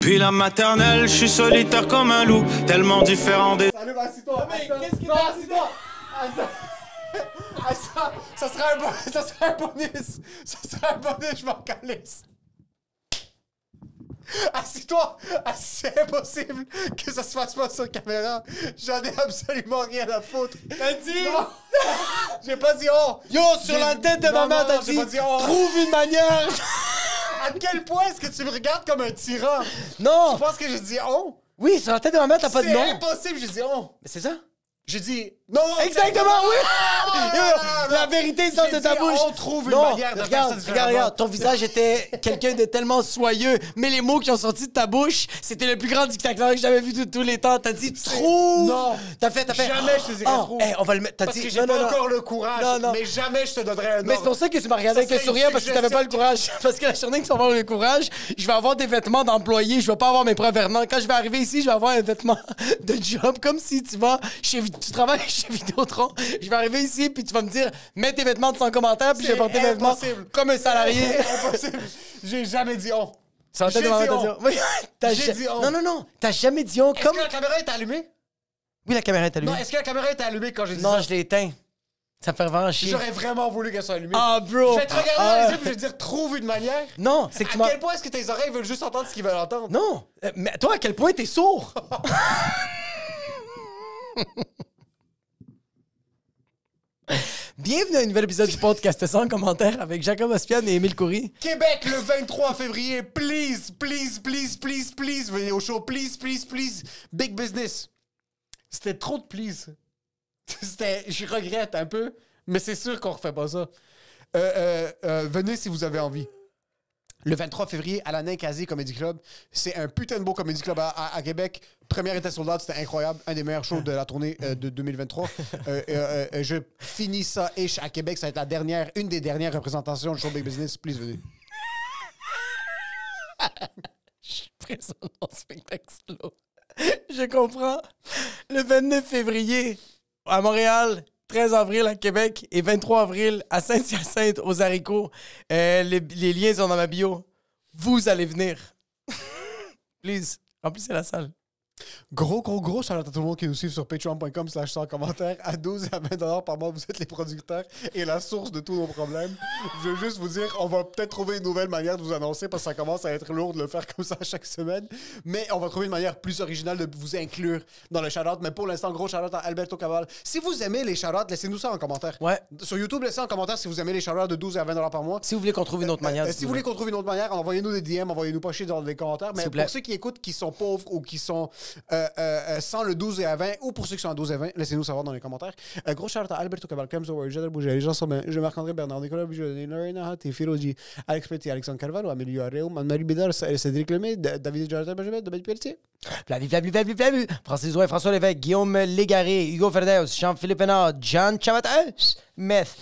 Depuis la maternelle, je suis solitaire comme un loup, tellement différent des... Salut, assis-toi. Mais qu'est-ce qui non, t'a- assis-toi. Ça serait un bonus. Ça serait un bonus, je m'en calisse. Assis-toi. C'est impossible que ça se fasse pas sur caméra. J'en ai absolument rien à foutre. T'as dit? Non. J'ai pas dit oh. Yo, sur la tête de ma mère, t'as j'ai dit pas dit oh. trouve une manière. À quel point est-ce que tu me regardes comme un tyran? Non. Tu penses que j'ai dit oh? Oui, sur la tête de ma mère, t'as pas de C'est nom. impossible, j'ai dit oh. Mais c'est ça. J'ai dit non. Exactement, oui. Ah, La vérité sort j'ai de ta dit, bouche. on trouve une Non, manière de faire regarde, ça différemment. regarde. Ton visage était quelqu'un de tellement soyeux, mais les mots qui ont sorti de ta bouche, c'était le plus grand dictateur que j'avais vu de tous les temps. T'as dit trouve. Non. T'as fait. Jamais je te dirais trouve. On va le mettre. T'as Parce dit que j'ai pas encore le courage. Non, non. Mais jamais je te donnerai un Mais c'est ordre. pour ça que tu m'as regardé Ça avec un serait sourire une parce que t'avais pas le courage. Parce que la journée que tu vas avoir le courage, je vais avoir des vêtements d'employé, je vais pas avoir mes propres vêtements. Quand je vais arriver ici, je vais avoir un vêtement de job comme si tu travailles chez Vidéotron. Je vais arriver ici puis tu vas me dire mets tes vêtements de 100 commentaires puis je vais porter mes vêtements impossible. comme un salarié. C'est impossible. J'ai jamais dit on. Ça J'ai dit on. Oui, J'ai dit on. Non, t'as jamais dit on Est-ce comme. que la caméra est allumée? Oui, la caméra est allumée. Non, est-ce que la caméra est allumée quand j'ai dit Non, ça? je l'ai éteint. Ça me fait vraiment chier. J'aurais vraiment voulu qu'elle soit allumée. Ah, bro. Je vais te regarder dans les yeux puis je vais te dire trouve une manière. Non, c'est que tu À m'as. quel point est-ce que tes oreilles veulent juste entendre ce qu'ils veulent entendre? Non. Mais toi, à quel point t'es sourd? Bienvenue à un nouvel épisode du podcast sans commentaires avec Jacob Ospian et Émile Coury. Québec, le 23 février, please, venez au show, please. Big business. C'était trop de please. Je regrette un peu, mais c'est sûr qu'on refait pas ça. Venez si vous avez envie. Le 23 février, à la Ninkasi Comedy Club. C'est un putain de beau comedy club à Québec. Première était sold out, c'était incroyable. Un des meilleurs shows de la tournée de 2023. Je finis ça ish à Québec. Ça va être une des dernières représentations du show Big Business. Please, venez. Je suis présent dans ce spectacle slow. Je comprends. Le 29 février à Montréal, 13 avril à Québec et 23 avril à Saint-Hyacinthe aux haricots. Les liens sont dans ma bio. Vous allez venir. Please, remplissez la salle. Gros shout out à tout le monde qui nous suit sur patreon.com/sans commentaires. À 12 et à 20$ par mois, vous êtes les producteurs et la source de tous nos problèmes. Je veux juste vous dire, on va peut-être trouver une nouvelle manière de vous annoncer parce que ça commence à être lourd de le faire comme ça chaque semaine. Mais on va trouver une manière plus originale de vous inclure dans le shout-out. Mais pour l'instant, gros shout-out à Alberto Cabal. Si vous aimez les shout-outs, laissez-nous ça en commentaire. Ouais. Sur YouTube, laissez en commentaire si vous aimez les shout-outs de 12 à 20$ par mois. Si vous voulez qu'on trouve une autre manière. Si vous voulez qu'on trouve une autre manière, envoyez-nous des DM, envoyez-nous pas chier dans les commentaires. Mais S'il vous plaît. pour ceux qui écoutent, qui sont pauvres ou qui sont sans le 12 et à 20, ou pour ceux qui sont à 12 et 20, laissez-nous savoir dans les commentaires. Gros shout-out à Alberto Cabal, Clem Zower, Jadel Bouger, les gens sont bien. Je Marc-André Bernard, Nicolas Bouger, Lorena Hatti, Philogie, Alex Petit, Alexandre Carvalho, Amélie Arreum, Anne-Marie Bédard, Cédric Lemay, David Jonathan Benjamin, David Pelletier. Blablabla. Francis Ouin, François Lévesque, Guillaume Légaré, Hugo Ferdeus, Jean-Philippe Hénard, John Chavatas, Meth,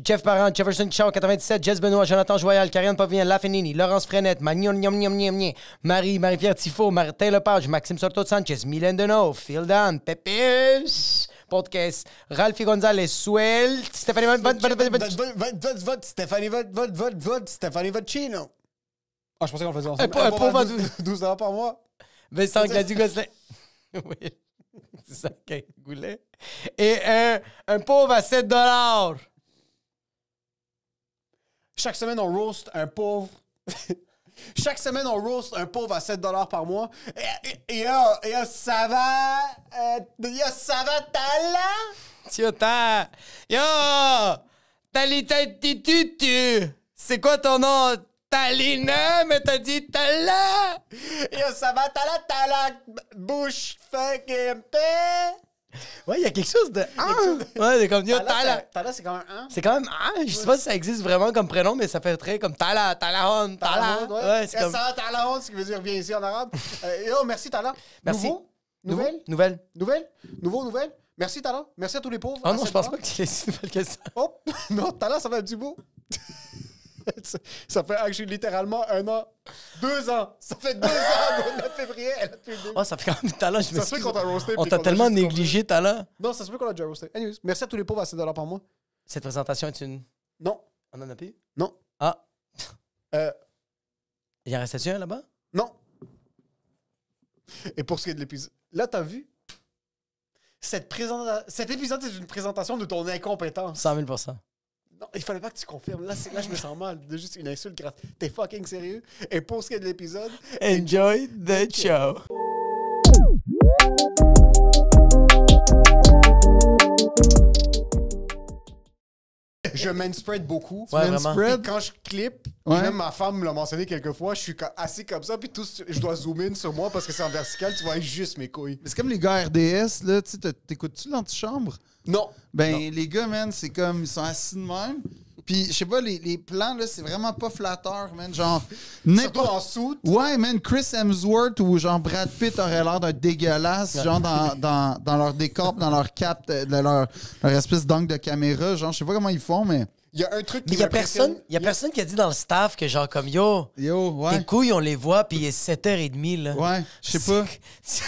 Jeff Parent, Jefferson Chow, 97, Jess Benoît, Jonathan Joyal, Karianne Pavien, Lafenini, Laurence Frenette, Magnon Niam Niam Niam Niam, Marie-Pierre Tifo, Martin Lepage, Maxime Sorto Sanchez, Mylène Deneau, Phil Dan, Pépus, Podcast, Ralphie Gonzalez, Swell, Stéphanie Vote, Stéphanie Vocino. Ah, je pensais qu'on le faisait ensemble. Un pauvre à 12$ par mois. Vincent Gladu-Gosselin. Oui, c'est ça qu'il voulait. Et un pauvre à 7$. Chaque semaine, on roast un pauvre. Chaque semaine, on roast un pauvre à 7$ par mois. Et ça va, Tiota! Yo! Talitatutu! C'est quoi ton nom? Talina, mais t'as dit Tala! Yo, ça va, t'as la bouche fucking paix. Ouais, il y a quelque chose de. Ouais, c'est comme Yo, Tala. Tala, c'est quand même un. C'est quand même. Je sais pas si ça existe vraiment comme prénom, mais ça fait très comme Tala, Talahon, Tala. Ouais, c'est comme. Ça va, Talahon, ce qui veut dire viens ici en arabe. Yo, merci, Tala. Merci. Nouvelle? Nouvelle. Nouvelle? Merci, Tala. Merci à tous les pauvres. Oh non, je pense pas que tu es si nouvelle que ça. Oh, non, Tala, ça fait un petit bout. Ça fait actually, littéralement 1 an. 2 ans. Ça fait 2 ans, le 9 février. Elle a fait 2 ans. Oh, ça fait quand même Tala, je Ça se fait qu'on t'a roasté. On t'a tellement négligé, Tala. Non, ça se fait qu'on a déjà roasté. Anyways, merci à tous les pauvres à 7$ par mois. Cette présentation est une. Non. On en a plus? Non. Ah. Il en restait-tu un là-bas? Non. Et pour ce qui est de l'épisode... Là, t'as vu? Cet épisode est une présentation de ton incompétence. 100 000 %. Non, il fallait pas que tu confirmes. Là, je me sens mal. De juste une insulte grave. T'es fucking sérieux? Et pour ce qui est de l'épisode... Enjoy the show. Je manspread beaucoup. Ouais, Tu vraiment. manspread? Puis quand je clip, Ouais. puis même ma femme me l'a mentionné quelques fois, je suis assis comme ça, puis je dois zoomer in sur moi parce que c'est en vertical, tu vois juste mes couilles. Mais c'est comme les gars RDS, là, tu sais, t'écoutes-tu l'antichambre? Non. Ben, les gars, man, c'est comme, ils sont assis de même. Puis, je sais pas, les plans, là, c'est vraiment pas flatteur, man. Genre, Surtout en soute. Ouais, man, Chris Hemsworth ou genre Brad Pitt aurait l'air d'un dégueulasse, genre dans leur décor, dans leur cap, leur espèce d'angle de caméra. Genre, je sais pas comment ils font, mais. Il y a un truc Mais qui il y a personne qui a dit dans le staff que genre comme yo, Yo, ouais. tes couilles on les voit puis il est 7h30 là. Ouais, je sais pas. C'est-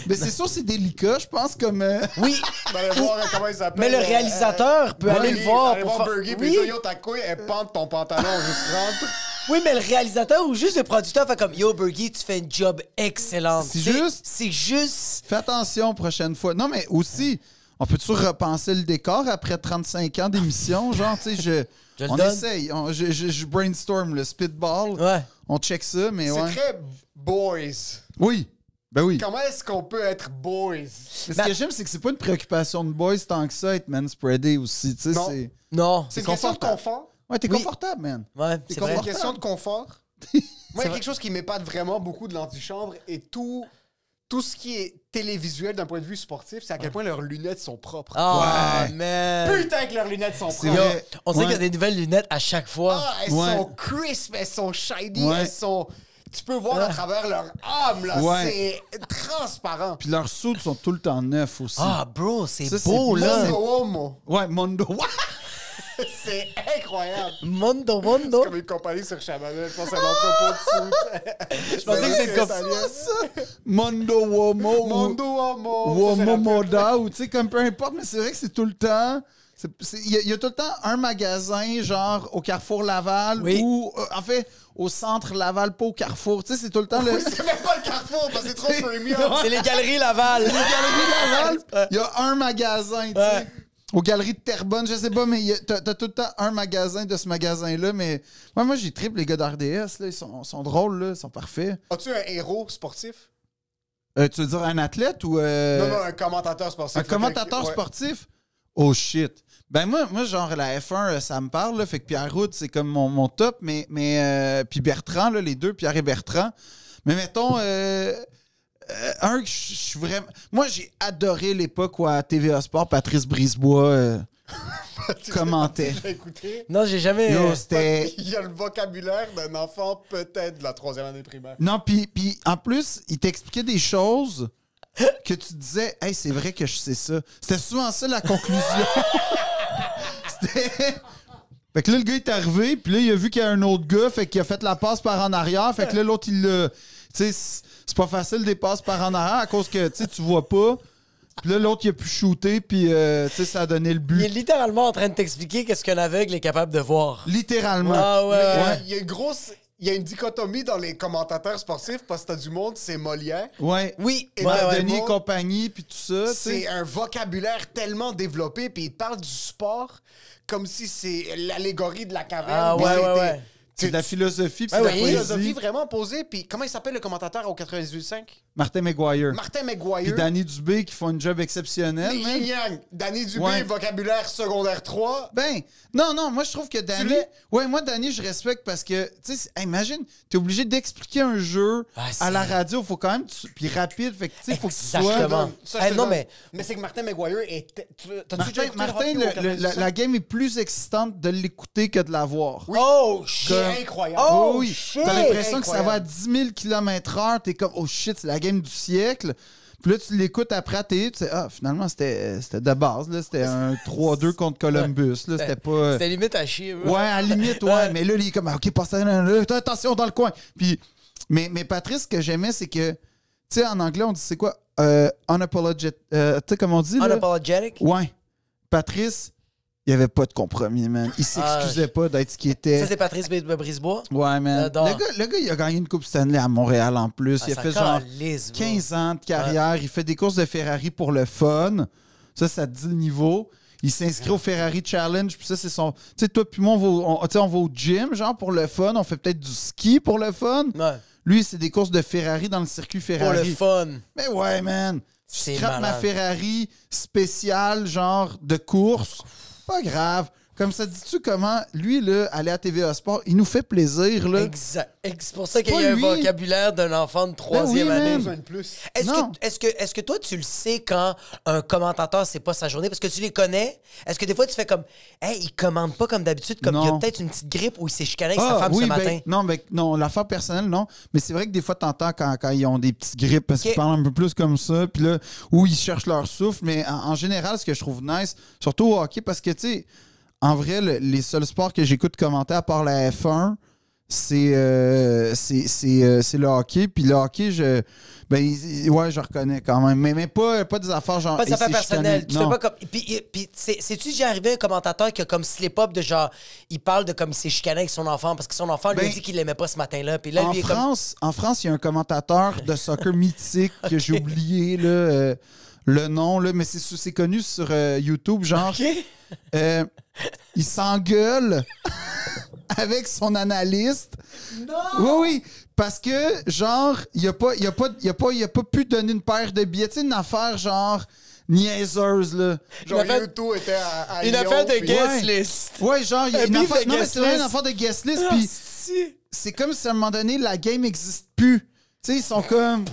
Mais c'est sûr, c'est délicat, je pense, comme. Oui, Allez voir comment il s'appelle. mais le réalisateur peut aller le voir Aller pour voir faire... Burger, puis Oui. dire, yo, ta couille, elle pente ton pantalon, juste rentre. Oui, mais le réalisateur ou juste le producteur fait comme yo Bergie, tu fais une job excellente. C'est juste Fais attention prochaine fois. Non, mais aussi, on peut toujours repenser le décor après 35 ans d'émission? Genre, tu sais, Je le on donne. essaye. Je brainstorm le spitball. Ouais. On check ça, mais C'est ouais. très boys. Oui. Ben oui. Comment est-ce qu'on peut être boys? Mais ce que j'aime, c'est que c'est pas une préoccupation de boys tant que ça, être manspreadé aussi. Tu sais, Non. c'est. Non. C'est une question de confortable. confort. Ouais, t'es Oui. confortable, man. Ouais, T'es c'est C'est vrai. une question de confort. Moi, il y a vrai. quelque chose qui m'épate vraiment beaucoup de l'antichambre et tout ce qui est télévisuel d'un point de vue sportif, c'est à quel point leurs lunettes sont propres. Ah, Ouais. man. Putain que leurs lunettes sont C'est propres. vrai. On dirait Ouais. qu'il y a des nouvelles lunettes à chaque fois. Ah, elles Ouais. sont crisp, elles sont shiny, Ouais. elles sont... Tu peux voir à travers leur âme, là. Ouais. C'est transparent. Puis leurs soudes sont tout le temps neufs aussi. Ah, bro, c'est Ça, c'est beau, bien. là. Mondo Homo. Ouais, Mondo. C'est incroyable. Mondo, Mondo. Comme une compagnie sur Chabanel, je pense à l'entrepôt de soute. Je pensais que c'était comme ça. Mondo Womo. Mondo Homo. Womo Moda, ou tu sais, comme peu importe, mais c'est vrai que c'est tout le temps. Il y a tout le temps un magasin, genre au Carrefour Laval, Oui. ou en fait, au centre Laval, pas au Carrefour. Tu sais, c'est tout le temps le. C'est même pas le Carrefour parce que c'est trop premium. C'est les galeries Laval. Galerie Laval, il y a un magasin, tu sais. Ouais. Aux Galeries de Terrebonne, je sais pas, mais t'as tout le temps un magasin de ce magasin-là. Mais moi j'ai triple les gars d'RDS, là, ils sont drôles, là, ils sont parfaits. As-tu un héros sportif? Tu veux dire un athlète ou. Non, non, un commentateur sportif. Un commentateur Ouais. sportif? Oh shit. Ben moi, genre la F1, ça me parle, là, fait que Pierre Route, c'est comme mon top, mais puis Bertrand, là, les deux, Pierre et Bertrand. Mais mettons, un que je suis vraiment... Moi, j'ai adoré l'époque où à TVA Sport, Patrice Brisebois commentait. Tu l'as écouté? Non, j'ai jamais. Yo, c'était... Il y a le vocabulaire d'un enfant peut-être de la 3e année primaire. Non, puis en plus, il t'expliquait des choses que tu disais, hey, c'est vrai que je sais ça. C'était souvent ça la conclusion. C'était. Fait que là, le gars est arrivé, puis là, il a vu qu'il y a un autre gars, fait qu'il a fait la passe par en arrière, fait que là, l'autre, il l'a. Tu sais, c'est pas facile des passes par en arrière à cause que, tu sais, tu vois pas. Puis là, l'autre, il a pu shooter, puis, tu sais, ça a donné le Il est but. littéralement en train de t'expliquer qu'est-ce qu'un aveugle est capable de voir. Littéralement. Ah ouais, ouais. Ouais. Il y a une grosse... Il y a une dichotomie dans les commentateurs sportifs parce que t'as du monde, c'est Molière. Ouais. Oui, Et ouais, ouais. Denis et Bon. compagnie, puis tout ça, tu C'est sais. un vocabulaire tellement développé, puis il parle du sport comme si c'est l'allégorie de la caverne. Ah puis ouais, c'était- ouais, ouais. C'est de la philosophie, puis C'est de la la philosophie poésie. vraiment posée. Puis comment il s'appelle le commentateur au 98.5? Martin McGuire. Martin Puis McGuire. Danny Dubé qui font un job exceptionnel. Les man. yin yang. Danny Dubé, Ouais. vocabulaire secondaire 3. Ben, non, moi je trouve que Danny. l'es? Ouais, moi Danny, je respecte parce que, tu sais, imagine, t'es obligé d'expliquer un jeu Ah, c'est- à la radio, faut quand même. Puis rapide, fait que, tu sais, faut que tu sois. Exactement. Ça, je te non, donne. mais- c'est que Martin McGuire est... T'as-tu déjà Martin, écouté le Martin, hockey au 98.5? la game est plus excitante de l'écouter que de la voir. Oh, shit. C'est incroyable. Oh, oui, shit. t'as l'impression que ça va à Incroyable. 10 000 km/h, t'es comme, oh shit, c'est la game du siècle. Puis là, tu l'écoutes après à télé, tu sais, ah, finalement, c'était de base, là, c'était un 3-2 contre Columbus, là, c'était pas... C'était limite à chier. Ouais, à la limite, ouais. Mais là, il est comme, OK, passe attention dans le coin. Puis, mais Patrice, ce que j'aimais, c'est que, tu sais, en anglais, on dit, c'est quoi? Unapologetic. Tu sais, comme on dit, là? Unapologetic. Ouais. Patrice, Il n'y avait pas de compromis, man. Il s'excusait pas d'être ce qu'il était. Ça, c'est Patrice Brisebois? Ouais, man. J'adore. Le gars, il a gagné une Coupe Stanley à Montréal en plus. Il a fait genre 15 ans de carrière. Il fait des courses de Ferrari pour le fun. Ça te dit le niveau. Il s'inscrit au Ferrari Challenge. Puis ça, c'est son... Tu sais, toi puis moi, on va au gym, genre, pour le fun. On fait peut-être du ski pour le fun. Ouais. Lui, c'est des courses de Ferrari dans le circuit Ferrari. Pour le fun. Mais ouais, man. C'est Je scrape ma malade. Ferrari spéciale, genre, de course. Pas grave. Comme ça, dis-tu comment, lui, là, aller à TVA Sport, il nous fait plaisir, là. Exact. C'est pour ça qu'il y pas a un lui. vocabulaire d'un enfant de 3e Ben oui, année. man. Besoin de plus. Non. Est-ce que toi, tu le sais quand un commentateur, c'est pas sa journée? Parce que tu les connais. Est-ce que des fois, tu fais comme, hey, il commande pas comme d'habitude, comme il y a Non. peut-être une petite grippe ou il s'est chicané avec sa femme ce matin? Non, l'affaire personnelle, non. Mais c'est vrai que des fois, t'entends quand ils ont des petites grippes parce qu'ils parlent un peu plus comme ça, puis là, où ils cherchent leur souffle. Mais en général, ce que je trouve nice, surtout au hockey, parce que, tu sais, en vrai, les seuls sports que j'écoute commenter à part la F1, c'est le hockey. Puis le hockey, je reconnais quand même. Mais pas des affaires genre. Pas des affaires personnelles. Tu fais Non. pas comme. Puis c'est-tu déjà arrivé un commentateur qui a comme slip-up de genre. Il parle de comme il s'est chicané avec son enfant parce que son enfant lui a dit qu'il l'aimait pas ce matin-là. Puis là, En lui est comme. En France, il y a un commentateur de soccer mythique que j'ai oublié là, le nom, là, mais c'est connu sur YouTube, genre. OK. Il s'engueule avec son analyste. Non! Oui, parce que, genre, il a pas pu donner une paire de billets. Tu sais, une affaire, genre, niaiseuse, là. Genre, affaire- YouTube était à Une Lyon, affaire de puis- guest Ouais. list. Ouais, genre, il y a Un une beef affaire. de Non, mais guest c'est vraiment une list. affaire de guest list, Ah, puis si. c'est comme si à un moment donné, la game n'existe plus. Tu sais, ils sont comme.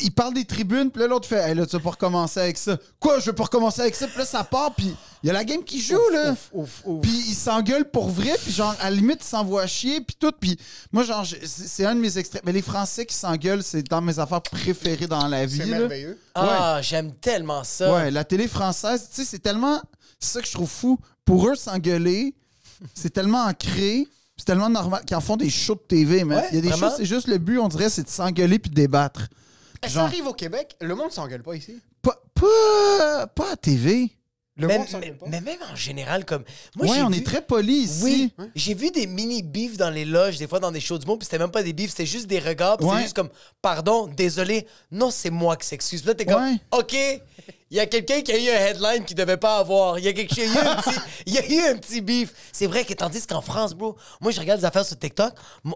Ils parlent des tribunes, puis là, l'autre fait hey, là, tu vas pas recommencer avec ça. Quoi, je veux pas recommencer avec ça? Puis là, ça part, puis il y a la game qui joue, là. Ouf. Puis ils s'engueulent pour vrai, puis genre, à la limite, ils s'envoient chier, puis tout. Puis moi, genre, c'est un de mes extraits. Mais les Français qui s'engueulent, c'est dans mes affaires préférées dans la vie. C'est là. merveilleux. Ah, j'aime tellement ça. Ouais, la télé française, tu sais, c'est tellement. C'est ça que je trouve fou. Pour eux, s'engueuler, c'est tellement ancré. C'est tellement normal qu'ils en font des shows de TV, mais Ouais, il y a des vraiment? choses, c'est juste le but, on dirait, c'est de s'engueuler puis de débattre. Ça Genre- arrive au Québec, le monde s'engueule pas ici. Pas à TV. Le Mais, monde s'engueule pas. mais même en général, comme. Moi, Ouais, j'ai on vu- est très polis ici. Oui, j'ai vu des mini beefs dans les loges, des fois dans des shows du monde, puis c'était même pas des beefs, c'était juste des regards, puis Ouais. c'est juste comme, pardon, désolé, non, c'est moi qui s'excuse. Puis là, t'es comme, Ouais. OK, il y a quelqu'un qui a eu un headline qu'il devait pas avoir. Il y a quelque chose, il y a eu un petit beef. C'est vrai que tandis qu'en France, bro, moi, je regarde des affaires sur TikTok.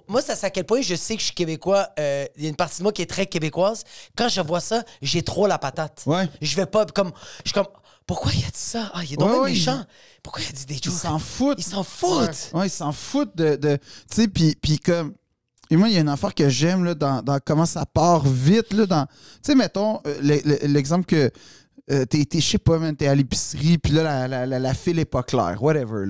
Moi, ça, c'est à quel point je sais que je suis québécois. Il y a une partie de moi qui est très québécoise. Quand je vois ça, j'ai trop la patate. Ouais. Je vais pas comme, je suis comme, pourquoi il a dit ça? Ah, il est donc Ouais, même ouais, méchant. Pourquoi il a dit des Ils choses? s'en foutent. Ils s'en foutent. Ouais, ils s'en foutent de tu sais, puis comme. Et moi, il y a une affaire que j'aime là, dans comment ça part vite. Là, tu sais, mettons, l'exemple que je sais pas, man, t'es à l'épicerie, puis là, la file est pas claire, whatever.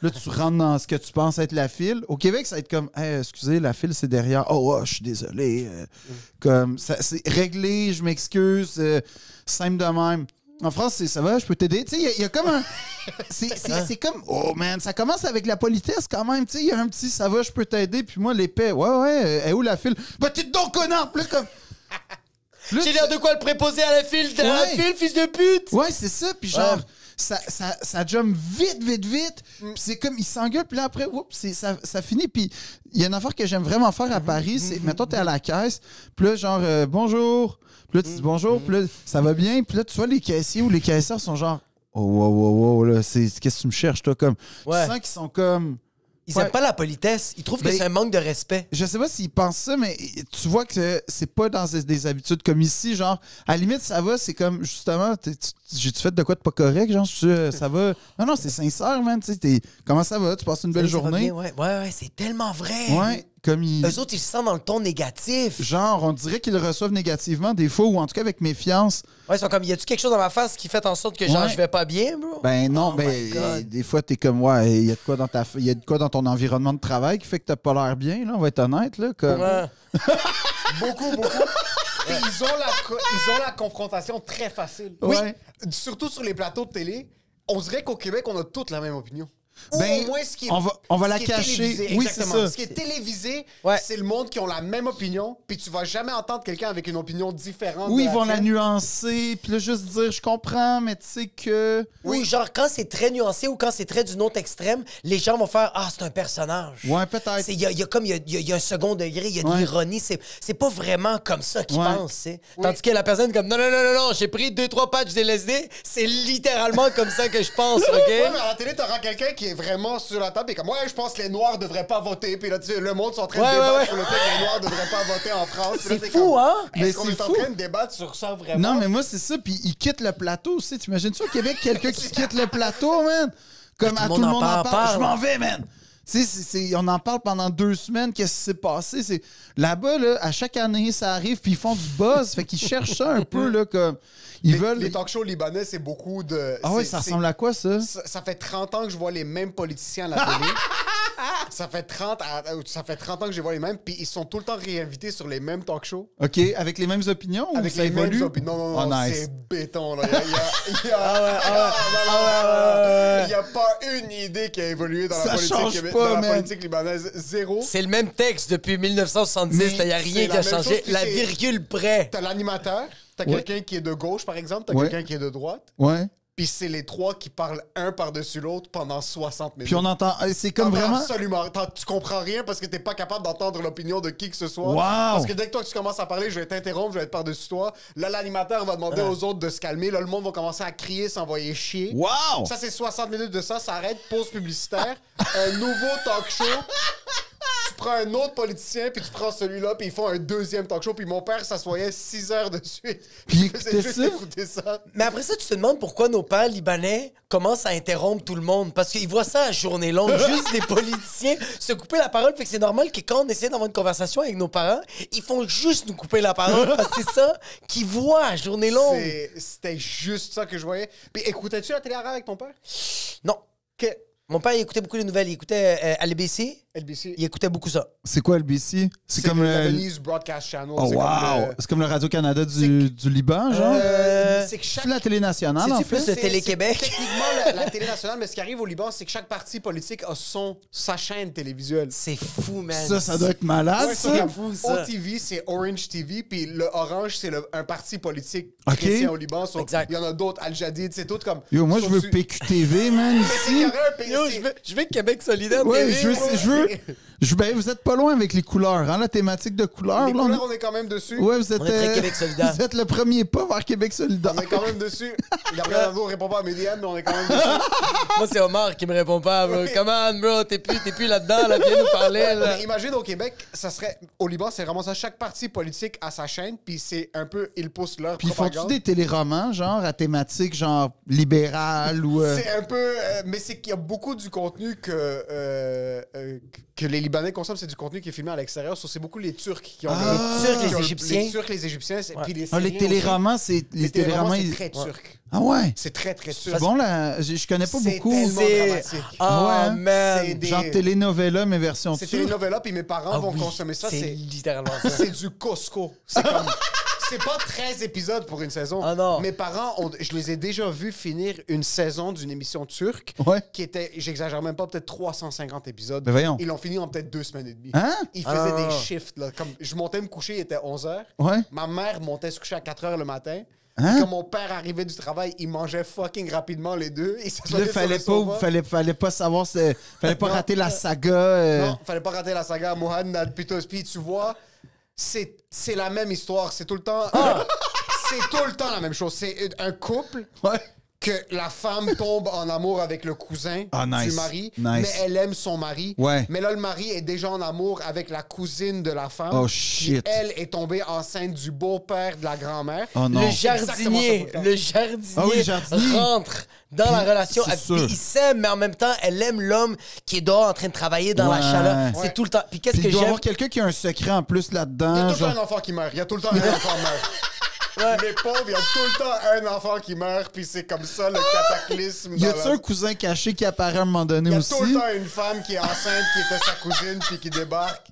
Là, tu rentres dans ce que tu penses être la file. Au Québec, ça va être comme, hey, excusez, la file, c'est derrière. Oh, je suis désolé. Comme, c'est réglé, je m'excuse. Simple de même. En France, ça va, je peux t'aider. Tu sais, il y a comme un. C'est comme. Oh man, ça commence avec la politesse quand même. Tu sais, il y a un petit ça va, je peux t'aider. Puis moi, l'épée, ouais, est où la file? Bah, t'es donc connard! Puis là, comme. Là, J'ai tu- l'air de quoi le préposer à la file, Ouais. fils de pute! Ouais, c'est ça. Puis genre, Ouais. ça jump vite. Puis c'est comme, il s'engueule. Puis là, après, oups, ça finit. Puis il y a une affaire que j'aime vraiment faire à Paris. C'est, mettons, t'es à la caisse. Puis là, genre, bonjour. Puis là, tu dis bonjour. Puis là, ça va bien. Puis là, tu vois, les caissiers ou les caissières sont genre, oh, wow, là, qu'est-ce que tu me cherches, toi, comme. Ouais. Tu sens qu'ils sont comme. Ils Ouais. aiment pas la politesse. Ils trouvent que Ben, c'est un manque de respect. Je sais pas s'ils pensent ça, mais tu vois que c'est pas dans des habitudes comme ici. Genre, à la limite, ça va, c'est comme, justement, j'ai-tu fait de quoi de pas correct? Genre, ça va. Non, c'est sincère, man. Tu sais, comment ça va? Tu passes une belle Ça va journée? bien, ouais, c'est tellement vrai. Ouais, comme ils. Eux autres, ils se sentent dans le ton négatif. Genre, on dirait qu'ils le reçoivent négativement des fois, ou en tout cas avec méfiance. Ouais, ils sont comme, y a-tu quelque chose dans ma face qui fait en sorte que genre, Ouais. je vais pas bien, bro? Ben non, Oh my God. des fois, t'es comme, ouais, il y a de quoi dans ton environnement de travail qui fait que t'as pas l'air bien, là, on va être honnête, là. Comme... Ouais. Beaucoup. Et ils ont la confrontation très facile. Ouais. Surtout sur les plateaux de télé. On dirait qu'au Québec, on a toutes la même opinion. Ou Ben, au moins, ce qui est, on va ce la qui est cacher. télévisé, Oui, c'est exactement. ça. Ce qui est télévisé, Ouais. c'est le monde qui ont la même opinion, puis tu vas jamais entendre quelqu'un avec une opinion différente. Oui, de ils vont la tienne. nuancer, puis là, juste dire, je comprends, mais tu sais que... Oui, genre quand c'est très nuancé ou quand c'est très d'une autre extrême, les gens vont faire ah c'est un personnage. Ouais, peut-être. Il y a un second degré, il y a de Ouais. l'ironie, c'est pas vraiment comme ça qu'ils Ouais. pensent, tu sais. Tandis que la personne est comme non non non non non, j'ai pris 2-3 patchs d'LSD, c'est littéralement comme ça que je pense, OK? Ouais, mais à la télé, t'auras quelqu'un qui est vraiment sur la table et comme, ouais, je pense que les Noirs devraient pas voter. Puis là, tu sais, le monde sont en train de Ouais, débattre ouais, ouais. sur le fait que les Noirs devraient pas voter en France. Puis là, C'est t'es fou, comme, hein? Mais Est-ce qu'on c'est est en fou. train de débattre sur ça vraiment? Non, mais moi, c'est ça, puis ils quittent le plateau aussi. T'imagines-tu au Québec, quelqu'un qui quitte le plateau, man? Comme Tout à le tout le monde monde en en parle. parle. Je m'en vais, man! Tu sais, on en parle pendant 2 semaines. Qu'est-ce qui s'est passé? Là-bas, là, à chaque année, ça arrive, puis ils font du buzz. Fait qu'ils cherchent ça un peu, là, comme... Ils veulent... Les talk shows libanais, c'est beaucoup de. Ah ouais, ça ressemble à quoi, ça? Ça fait 30 ans que je vois les mêmes politiciens à la télé. ça fait 30 ans que je vois les mêmes, puis ils sont tout le temps réinvités sur les mêmes talk shows. OK, avec les mêmes opinions ou Avec ça les évolue? mêmes opinions. Non, non, Oh, nice. c'est béton, là. Il n'y a pas une idée qui a évolué dans Ça la politique, change pas, dans la man. politique libanaise. Zéro. C'est le même texte depuis 1970, il n'y a c'est rien qui la a même changé, chose, puis la c'est- virgule près. T'as l'animateur, t'as Ouais. quelqu'un qui est de gauche, par exemple, t'as Ouais. quelqu'un qui est de droite, Ouais. puis c'est les trois qui parlent un par-dessus l'autre pendant 60 minutes. Puis on entend... C'est comme T'entends vraiment... Absolument. Tu comprends rien parce que t'es pas capable d'entendre l'opinion de qui que ce soit. Wow. Parce que dès que toi tu commences à parler, je vais t'interrompre, je vais être par-dessus toi. Là, l'animateur va demander aux autres de se calmer. Là, le monde va commencer à crier, s'envoyer chier. Wow! Ça, c'est 60 minutes de ça. Ça arrête, pause publicitaire. Un nouveau talk show. Tu prends un autre politicien, puis tu prends celui-là, puis ils font un deuxième talk show. Puis mon père s'assoyait 6 heures de suite. Puis il il faisait écoutait juste ça? écouter ça. Mais après ça, tu te demandes pourquoi nos pères libanais commencent à interrompre tout le monde. Parce qu'ils voient ça à journée longue, juste des politiciens se couper la parole. Fait que c'est normal que quand on essaie d'avoir une conversation avec nos parents, ils font juste nous couper la parole parce que c'est ça qu'ils voient à journée longue. C'était juste ça que je voyais. Puis écoutais-tu la télé arabe avec ton père? Non. Que Mon père, il écoutait beaucoup les nouvelles. Il écoutait à l'ABC. LBC. Il écoutait beaucoup ça. C'est quoi LBC? C'est comme le le... Lebanese Broadcast Channel. Oh, c'est wow! comme le- C'est comme le Radio-Canada du Liban, genre? c'est que C'est chaque... la télé nationale, en C'est-tu plus fait? le Télé-Québec? c'est techniquement la télé nationale, mais ce qui arrive au Liban, c'est que chaque parti politique a sa chaîne télévisuelle. C'est fou, man. Ça doit être malade, Ouais, ça? c'est comme fou, ça. OTV, c'est Orange TV, puis le Orange, c'est un parti politique Ok. chrétien au Liban. So, Exact. il y en a d'autres, Al-Jadid, c'est tout comme... Yo, moi, je veux sont-tu- PQTV, man, Mais c'est ici. carré un pays, Yo, c'est- je veux Québec solidaire. Ouais, TV, ben, vous êtes pas loin avec les couleurs, hein, la thématique de couleurs. Les là, couleurs, on est quand même dessus. Ouais, vous êtes, On est très Québec solidaire. Vous êtes le premier pas vers Québec solidaire. On est quand même dessus. Gabriel Nadeau répond pas à mes DM, mais on est quand même dessus. Moi, c'est Omar qui me répond pas, bro. Come on, bro, t'es plus là-dedans, là, viens nous parler, là. Mais imagine au Québec, ça serait. Au Liban, c'est vraiment ça. Chaque parti politique a sa chaîne, puis c'est un peu. Ils poussent leur Puis font-tu propagande. des téléromans, genre, à thématique, genre, libérale ou... C'est un peu. Mais c'est qu'il y a beaucoup du contenu que les Libanais consomment, c'est du contenu qui est filmé à l'extérieur. So, c'est beaucoup les Turcs qui ont. Les Turcs, les qui ont- Égyptiens. Les Turcs, les Égyptiens. Puis les, Ah, les Syriens téléromans, c'est... aussi. Les téléromans, c'est très Ouais. turc. Ah ouais? C'est très, très turc. C'est bon, là? Je connais pas C'est beaucoup. tellement C'est- dramatique. Oh, Ouais, hein? man. C'est des- Genre telenovela, mais version C'est turque. télénovela, puis mes parents Ah vont oui, consommer ça. c'est littéralement ça. C'est du Costco. C'est comme. C'est pas 13 épisodes pour une saison. Ah non. Mes parents, je les ai déjà vus finir une saison d'une émission turque Ouais. qui était, j'exagère même pas, peut-être 350 épisodes. Ben voyons. Ils l'ont fini en peut-être 2 semaines et demie. Hein? Ils faisaient Ah. des shifts. Là, comme je montais me coucher, il était 11h. Ouais. Ma mère montait se coucher à 4h le matin. Hein? Puis Quand mon père arrivait du travail, il mangeait fucking rapidement les deux. Et Puis là, fallait pas savoir, fallait pas Non. rater la saga. Non, fallait pas rater la saga Mohamed Pitos. Puis tu vois, c'est la même histoire. C'est tout le temps. C'est tout le temps la même chose. C'est un couple Ouais. que la femme tombe en amour avec le cousin Ah, nice. du mari, Nice. mais elle aime son mari. Ouais. Mais là, le mari est déjà en amour avec la cousine de la femme. Oh, Puis shit. elle est tombée enceinte du beau-père de la grand-mère. Oh non. Le Exactement ça jardinier, tout le temps. le jardinier, Ah oui, le jardinier. rentre dans la relation. c'est Puis sûr. il s'aime, mais en même temps, elle aime l'homme qui est dehors en train de travailler dans la Ouais. chaleur. Ouais. C'est tout le temps. Puis qu'est-ce Puis que il doit y j'aime? avoir quelqu'un qui a un secret en plus Il y a là-dedans. tout le temps Genre... un enfant qui meurt. Il y a tout le temps un enfant qui meurt. Les pauvres, il y a tout le temps un enfant qui meurt, puis c'est comme ça le cataclysme. Y dans a-tu la- un cousin caché qui apparaît à un moment donné Il y a aussi? tout le temps une femme qui est enceinte, qui était sa cousine, puis qui débarque.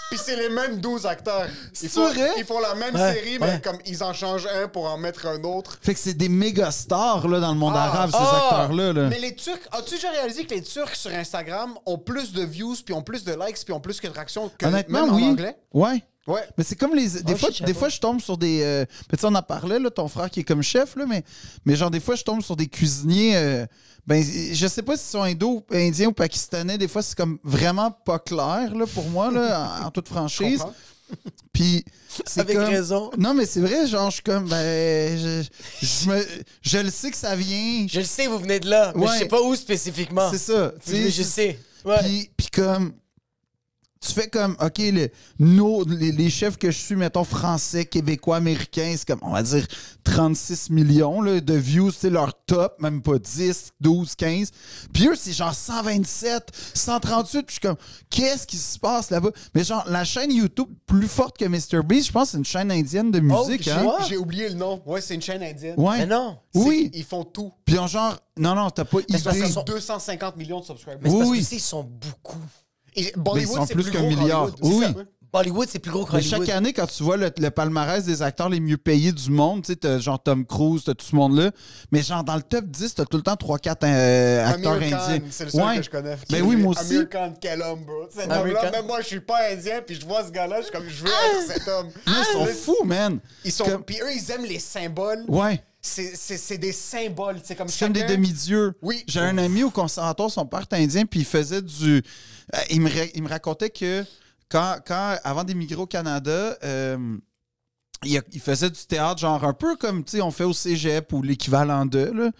Puis c'est les mêmes 12 acteurs. C'est vrai? Ils font la même Ouais, série, ouais. mais comme ils en changent un pour en mettre un autre. Fait que c'est des méga stars là, dans le monde arabe, ces Ah! acteurs-là. Là. Mais les Turcs, as-tu déjà réalisé que les Turcs sur Instagram ont plus de views, puis ont plus de likes, puis ont plus de traction que Honnêtement, même oui. en anglais? Ouais. Ouais. Mais c'est comme les. Des, Oh, fois, je sais des pas. fois, je tombe sur des. Tu sais, on en parlait, là, ton frère qui est comme chef, là, mais genre, des fois, je tombe sur des cuisiniers. Ben, je sais pas s'ils sont indiens ou pakistanais. Des fois, c'est comme vraiment pas clair, là, pour moi, là, en toute franchise. comprends. Puis, c'est Avec comme. raison. Non, mais c'est vrai, genre, je suis comme. Ben, je le sais que ça vient. Je le sais, vous venez de là, mais Ouais. je sais pas où spécifiquement. C'est ça. tu sais, Mais je sais. Ouais. Puis comme. Tu fais comme, OK, les chefs que je suis, mettons, français, québécois, américains, c'est comme, on va dire, 36 millions là, de views, c'est leur top, même pas 10, 12, 15. Puis eux, c'est genre 127, 138, puis je suis comme, qu'est-ce qui se passe là-bas? Mais genre, la chaîne YouTube plus forte que MrBeast, je pense que c'est une chaîne indienne de musique, j'ai- hein? Ah. J'ai oublié le nom. Ouais, c'est une chaîne indienne. Ouais. Mais non. Oui. Ils font tout. Puis en genre, non, t'as pas c'est parce idée. qu'ils Ils sont- ont 250 millions de subscribers. Mais c'est parce Oui. que tu sais, ils sont beaucoup. Et Mais Bollywood, ils sont c'est plus qu'un gros milliard. qu'Hollywood. C'est Oui. ça, ouais. Bollywood, c'est plus gros que Mais Hollywood. chaque année, quand tu vois le palmarès des acteurs les mieux payés du monde, tu sais, t'as genre Tom Cruise, t'as tout ce monde-là. Mais genre, dans le top 10, t'as tout le temps 3-4 acteurs Amir Khan, indiens. c'est le seul Ouais. que je connais. Ben oui, moi aussi. Amir Khan, quel homme, bro. Cet Amir homme-là, Khan. même moi, je suis pas indien, puis je vois ce gars-là, je suis comme, je veux être cet homme. Ils sont fous, man. Ils sont... Comme- Puis eux, ils aiment les symboles. Ouais. C'est des symboles. C'est comme C'est comme des chacun- demi-dieux. Oui. J'ai un ami au conservatoire, son père est indien, puis il faisait du. Il me racontait que avant d'émigrer au Canada, il faisait du théâtre, genre un peu comme, tu sais, on fait au cégep ou l'équivalent de, là.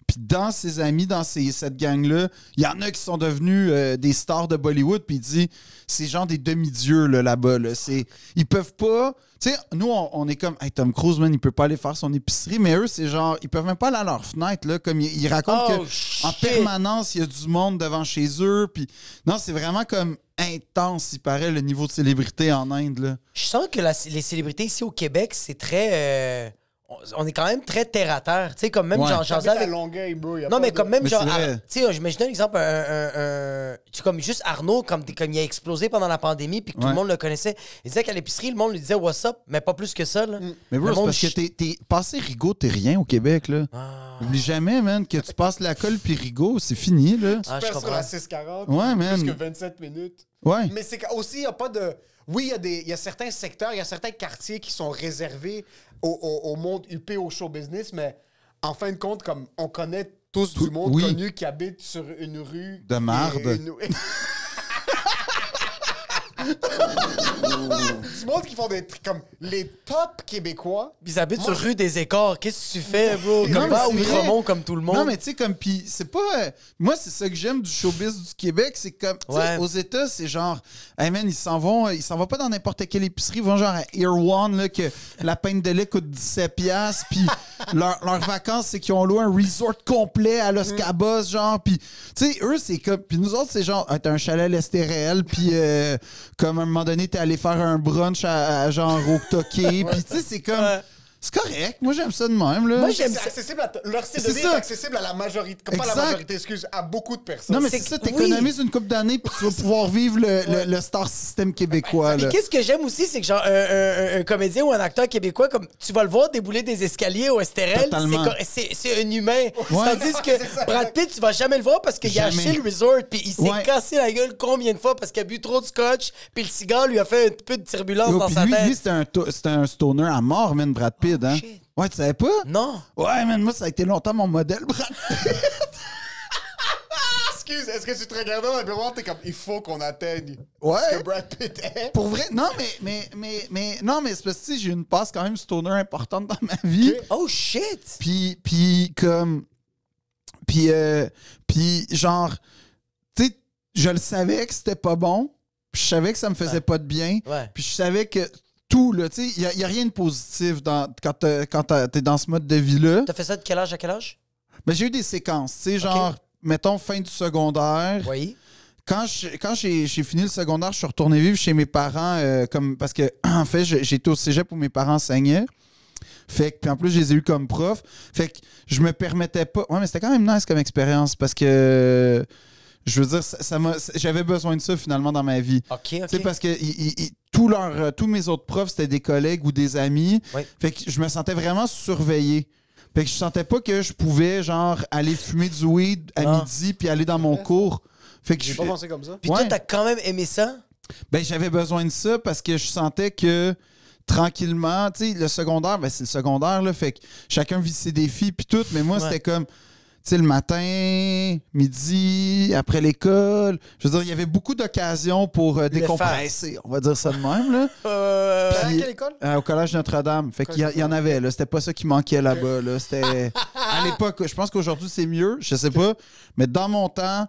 Puis dans ses amis, dans cette gang-là, il y en a qui sont devenus des stars de Bollywood. Puis il dit, c'est genre des demi-dieux là-bas. Là. Ils peuvent pas... Tu sais, nous, on est comme, hey, Tom Cruise, man, il peut pas aller faire son épicerie. Mais eux, c'est genre, ils peuvent même pas aller à leur fenêtre. Là, comme ils racontent Oh, qu'en shit. permanence, il y a du monde devant chez eux. Puis non, c'est vraiment comme intense, il paraît, le niveau de célébrité en Inde. Là. Je sens que les célébrités ici au Québec, c'est très... on est quand même très terre-à-terre. Tu sais, comme même Ouais. genre... J'habite avec... à Longueuil, bro. Non, mais comme même Mais genre... c'est vrai. Tu sais, je me donne un exemple, tu sais, comme juste Arnaud, comme il a explosé pendant la pandémie, puis que tout Ouais. le monde le connaissait. Il disait qu'à l'épicerie, le monde lui disait « What's up? » Mais pas plus que ça, là. Mais bro, Le c'est monde parce que t'es passé Rigaud, t'es rien au Québec, là. Ah. Oublie jamais, man, que tu passes la colle puis Rigaud, c'est fini, là. Ah, je Perds sur comprends. la 640. Ouais, man. Plus que 27 minutes. Ouais. Mais c'est qu'aussi, il n'y a pas de... Oui, il y a certains secteurs, il y a certains quartiers qui sont réservés au monde huppé, au show business, mais en fin de compte, comme on connaît tous du monde oui. connu qui habite sur une rue... De marde. Du monde qui font des trucs comme les top québécois. Puis ils habitent Moi, sur rue des Écarts. Qu'est-ce que tu fais, bro? Non, Comme mais va à c'est vrai. Outremont, comme tout le monde. Non, mais tu sais, comme, pis c'est pas. Moi, c'est ça que j'aime du showbiz du Québec, c'est comme, tu sais, Ouais. aux États, c'est genre, hey man, ils s'en vont pas dans n'importe quelle épicerie, ils vont genre à Air One, là, que la pinte de lait coûte 17$, puis leurs vacances, c'est qu'ils ont loué un resort complet à Los Cabos, genre, puis, tu sais, eux, c'est comme, puis nous autres, c'est genre, t'as un chalet à l'Estérel, puis comme à un moment donné, t'es allé faire un brunch à genre au Toqué, puis tu sais, c'est comme. Ouais. C'est correct, moi j'aime ça de même, là. Moi, j'aime C'est ça. accessible leur style de C'est vie ça. est accessible à la majorité, comme pas la Exact. majorité, excuse, à beaucoup de personnes. Non, mais C'est c'est ça, que- t'économises une couple d'années puis tu vas pouvoir vivre le star system québécois. Mais Là. qu'est-ce que j'aime aussi, c'est que genre un comédien ou un acteur québécois, comme tu vas le voir débouler des escaliers au STRL, Totalement. c'est un humain. Ouais. Tandis C'est ça. que Brad Pitt, tu vas jamais le voir parce qu'il a Jamais. acheté le resort, puis il s'est Ouais. cassé la gueule combien de fois parce qu'il a bu trop de scotch, puis le cigare lui a fait un peu de turbulence Yo, dans puis sa lui, tête. c'était un stoner à mort, man, Brad Pitt. Hein? shit. Ouais, tu savais pas? Non. Ouais, man, moi, ça a été longtemps mon modèle, Brad Pitt. Excuse, est-ce que tu te regardes dans le miroir, t'es comme, il faut qu'on atteigne Ouais. ce que Brad Pitt est? Pour vrai, non, non, mais c'est parce que tu sais, j'ai une passe quand même stoner importante dans ma vie. Ok. Oh shit! Puis genre, tu sais, je le savais que c'était pas bon, puis je savais que ça me faisait pas de bien, Ouais. puis je savais que tout, là, tu sais, il y a rien de positif quand t'es dans ce mode de vie-là. T'as fait ça de quel âge à quel âge? Mais j'ai eu des séquences, tu sais, genre, mettons, fin du secondaire. Oui. Quand j'ai fini le secondaire, je suis retourné vivre chez mes parents, parce que, en fait, j'étais au cégep où mes parents enseignaient. Fait que, puis en plus, je les ai eus comme prof. Fait que je me permettais pas. Ouais, mais c'était quand même nice comme expérience parce que Je veux dire, j'avais besoin de ça finalement dans ma vie. OK. Tu sais, parce que tous mes autres profs, c'était des collègues ou des amis. Oui. Fait que je me sentais vraiment surveillé. Fait que je sentais pas que je pouvais, genre, aller fumer du weed à midi puis aller dans mon cours. Fait que J'ai pas pensé comme ça. Puis toi, t'as quand même aimé ça? Ben, j'avais besoin de ça parce que je sentais que tranquillement, tu sais, le secondaire, ben, c'est le secondaire, là. Fait que chacun vit ses défis puis tout. Mais moi, c'était comme, tu sais, le matin, midi, après l'école. Je veux dire, il y avait beaucoup d'occasions pour décompresser. On va dire ça de même, là. À Puis, quelle école? au Collège Notre-Dame. Fait qu'il y en avait, là. C'était pas ça qui manquait là-bas, là. C'était... À l'époque, je pense qu'aujourd'hui, c'est mieux. Je sais pas. Mais dans mon temps,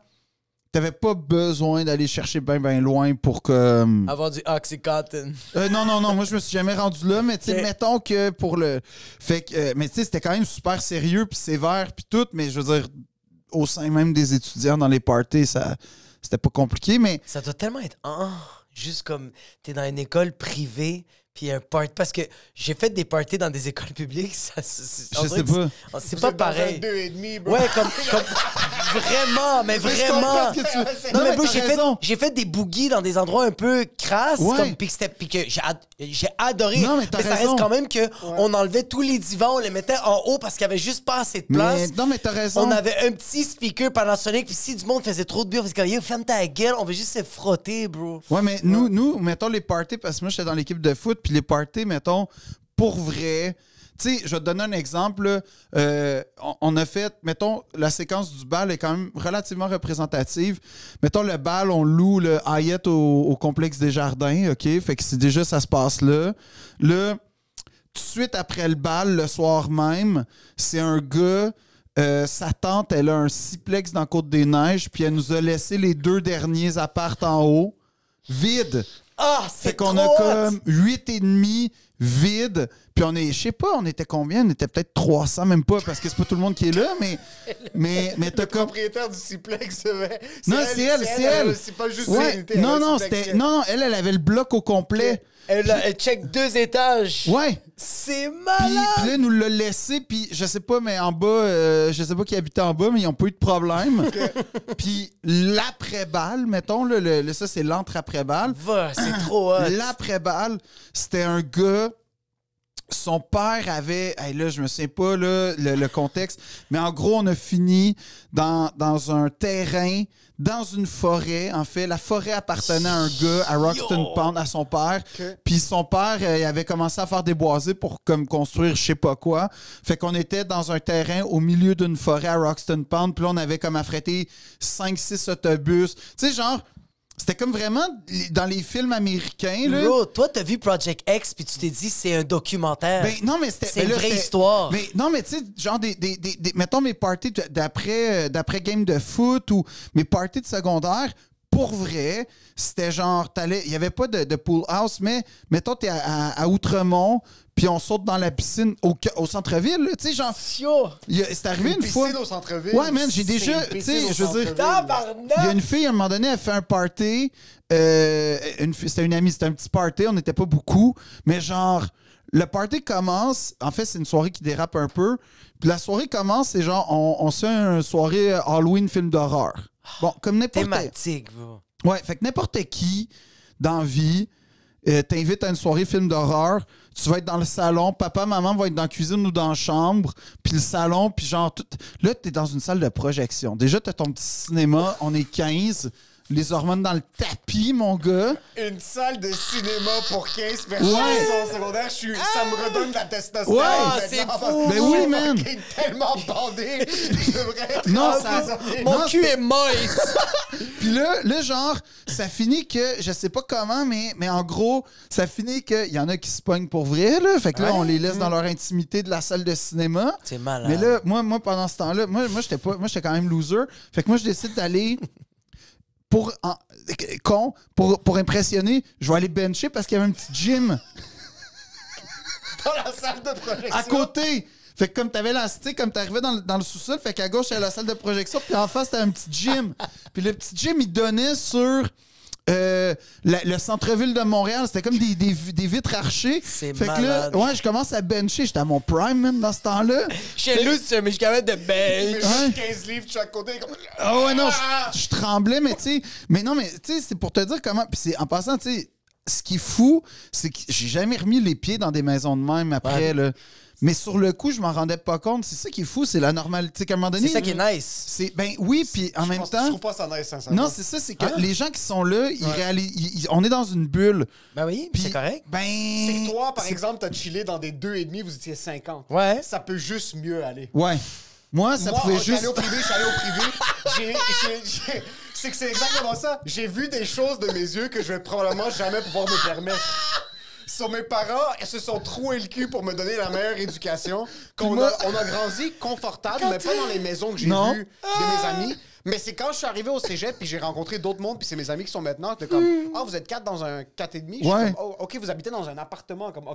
t'avais pas besoin d'aller chercher bien loin pour que... Avoir du Oxycontin. Non. Moi, je me suis jamais rendu là. Mais tu sais, mettons que pour le... Fait que... mais tu sais, c'était quand même super sérieux puis sévère puis tout. Mais je veux dire, au sein même des étudiants dans les parties, c'était pas compliqué, mais... Ça doit tellement être... juste comme t'es dans une école privée, puis un party... Parce que j'ai fait des parties dans des écoles publiques. Je sais pas. C'est pas pareil. 2,5, bro. Ouais, comme vraiment, mais vraiment. Non, mais bro, raison. j'ai fait des boogies dans des endroits un peu crasses, Ouais. puis que j'ai adoré. Non, mais t'as ça raison. reste quand même que on enlevait tous les divans, on les mettait en haut parce qu'il y avait juste pas assez de place. Non, mais t'as raison. On avait un petit speaker Panasonic, puis si du monde faisait trop de bruit, on faisait comme yo, ferme ta gueule, on veut juste se frotter, bro. Ouais, mais nous, mettons les parties, parce que moi, j'étais dans l'équipe de foot, puis les parties, mettons, pour vrai... Tu sais, je vais te donner un exemple. On a fait, mettons, la séquence du bal est quand même relativement représentative. Mettons, le bal, on loue le Hyatt au complexe des Jardins, OK? Fait que c'est déjà, ça se passe là. Là, tout de suite après le bal, le soir même, c'est un gars... sa tante, elle a un sixplex dans Côte-des-Neiges, puis elle nous a laissé les 2 derniers apparts en haut, vides. Ah, Fait c'est qu'on trop a hot! comme 8,5 vides. Puis on est, je sais pas, on était combien? On était peut-être 300, même pas, parce que c'est pas tout le monde qui est là, mais t'as Le comme... propriétaire du Ciplex, Non, c'est elle. C'est pas juste Ouais. unité, Non, le Ciplex. c'était... Non, elle avait le bloc au complet. Elle check 2 étages. Ouais. C'est Puis malade! là, elle nous l'a laissé, puis je sais pas, mais en bas, je sais pas qui habitait en bas, mais ils ont pas eu de problème. Puis l'après-balle, mettons, là, ça, c'est l'entre-après-balle. Va, c'est trop hot. L'après-balle, c'était un gars... Son père avait... Hey, là, je me souviens pas là, le contexte, mais en gros, on a fini dans un terrain, dans une forêt. En fait, la forêt appartenait à un gars, à Roxton Pond, à son père. Puis son père, il avait commencé à faire des boisés pour comme construire je sais pas quoi. Fait qu'on était dans un terrain au milieu d'une forêt à Roxton Pond. Puis là, on avait comme affrété 5-6 autobus. Tu sais, genre... C'était comme vraiment dans les films américains, là. Bro, toi, t'as vu Project X, puis tu t'es dit, c'est un documentaire. Ben, non, mais c'était... C'est ben une là, vraie c'était- histoire. Mais, non, mais tu sais, genre mettons mes parties d'après game de foot ou mes parties de secondaire, pour vrai, c'était genre, il y avait pas de pool house, mais mettons, t'es à Outremont, puis on saute dans la piscine au centre-ville, là, tu sais, genre... C'est arrivé une fois... Piscine au centre-ville. Ouais, man, j'ai C'est déjà... une Tu piscine sais, au je veux dire... centre-ville. Il y a une fille, à un moment donné, elle fait un party. C'était une amie, c'était un petit party. On n'était pas beaucoup. Mais genre, le party commence. En fait, c'est une soirée qui dérape un peu. Puis la soirée commence, c'est genre, on se fait une soirée Halloween film d'horreur. Bon, comme n'importe... Thématique, bro. Ouais, fait que n'importe qui, dans la vie, t'invite à une soirée film d'horreur, tu vas être dans le salon, papa, maman vont être dans la cuisine ou dans la chambre, puis le salon, puis genre, là, t'es dans une salle de projection. Déjà, t'as ton petit cinéma, on est 15, les hormones dans le tapis, mon gars. Une salle de cinéma pour 15 personnes Ouais. qui sont en secondaire, ça me redonne de la testostérone. Ouais, maintenant, c'est parce fou. que Ben oui, je suis man. fucking tellement bandé, je devrais être Non, emprisonné. Mon Non, cul est moist. Puis là, genre, ça finit que, je sais pas comment, mais en gros, ça finit qu'il y en a qui se pognent pour vrai, là. Fait que là, on les laisse dans leur intimité de la salle de cinéma. C'est malade. Mais là, moi pendant ce temps-là, moi j'étais quand même loser. Fait que moi, je décide d'aller pour impressionner, je vais aller bencher parce qu'il y avait un petit gym Dans la salle de projection. à côté. Fait que comme t'avais la cité, comme t'arrivais dans le sous-sol, fait qu'à gauche, il y avait la salle de projection, puis en face, t'avais un petit gym. Puis le petit gym, il donnait sur le centre-ville de Montréal, c'était comme des vitres archées. C'est fait malade. que là, je commence à bencher. J'étais à mon prime, même, dans ce temps-là. Chez nous, mais je suis capable de Mais bench. juste 15 livres de chaque côté. Comme... Ah ouais, non, je tremblais, mais tu sais... Mais non, mais tu sais, c'est pour te dire comment... Puis c'est en passant, tu sais, ce qui est fou, c'est que j'ai jamais remis les pieds dans des maisons de même après, là. Mais sur le coup, je m'en rendais pas compte. C'est ça qui est fou, c'est la normalité. Qu'à un moment donné... C'est ça qui est nice. Ben oui, puis en même temps... Je trouve pas ça nice, sincèrement. Non, c'est ça, c'est que les gens qui sont là, ils réalisent... on est dans une bulle. Ben oui, Puis, c'est correct. Ben... C'est que toi, par exemple, t'as chillé dans des 2,5, vous étiez 50. Ouais. Ça peut juste mieux aller. Ouais. Moi, ça pouvait je suis juste... allé au privé, c'est que c'est exactement ça. J'ai vu des choses de mes yeux que je vais probablement jamais pouvoir me permettre. Sur mes parents, ils se sont troués le cul pour me donner la meilleure éducation. On a grandi confortable, mais pas dans les maisons que j'ai vues de mes amis. Mais c'est quand je suis arrivé au cégep puis j'ai rencontré d'autres mondes puis c'est mes amis qui sont maintenant comme vous êtes 4 dans un 4,5. Ouais. Comme, OK, vous habitez dans un appartement comme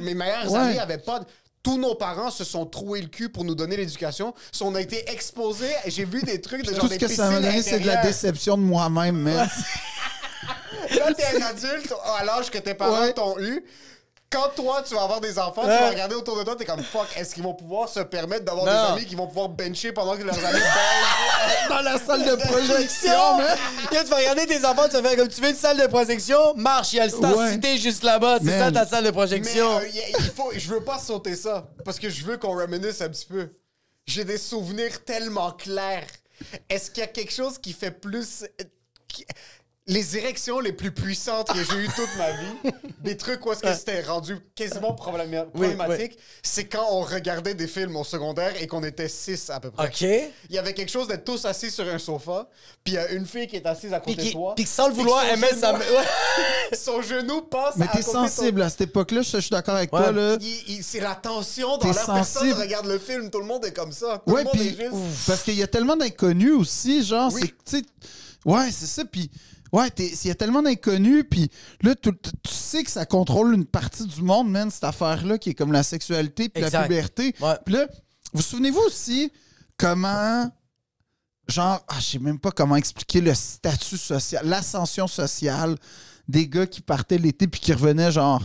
mes meilleurs amis avaient pas tous nos parents se sont troués le cul pour nous donner l'éducation. On a été exposés. J'ai vu des trucs de genre Tout des ce que ça m'a donné, c'est de la déception de moi-même, man. Là, t'es un adulte à l'âge que tes parents t'ont eu. Quand toi, tu vas avoir des enfants, tu vas regarder autour de toi, t'es comme fuck, est-ce qu'ils vont pouvoir se permettre d'avoir des amis qui vont pouvoir bencher pendant que leurs amis benchent Dans la salle de projection, man. Là, tu vas regarder tes enfants, tu vas faire comme tu veux une salle de projection, marche, il y a le Star City juste là-bas. C'est ça ta salle de projection. Mais je veux pas sauter ça parce que je veux qu'on reminisce un petit peu. J'ai des souvenirs tellement clairs. Est-ce qu'il y a quelque chose qui fait plus... Les érections les plus puissantes que j'ai eues toute ma vie, des trucs où est-ce que c'était rendu quasiment problématique, c'est quand on regardait des films au secondaire et qu'on était 6 à peu près. OK. Il y avait quelque chose d'être tous assis sur un sofa, puis il y a une fille qui est assise à côté de toi. Puis sans le vouloir, elle met sa... Son genou passe Mais à t'es côté sensible à cette époque-là, je suis d'accord avec toi, là. C'est la tension dans l'air. Personne regarde le film, tout le monde est comme ça. Tout le monde est juste... Parce qu'il y a tellement d'inconnus aussi, genre, c'est... Ouais, c'est ça, puis... Ouais, il y a tellement d'inconnus, puis là, tu sais que ça contrôle une partie du monde, man, cette affaire-là, qui est comme la sexualité puis la puberté. Ouais. Puis là, vous souvenez-vous aussi comment, genre, je sais même pas comment expliquer le statut social, l'ascension sociale des gars qui partaient l'été puis qui revenaient, genre,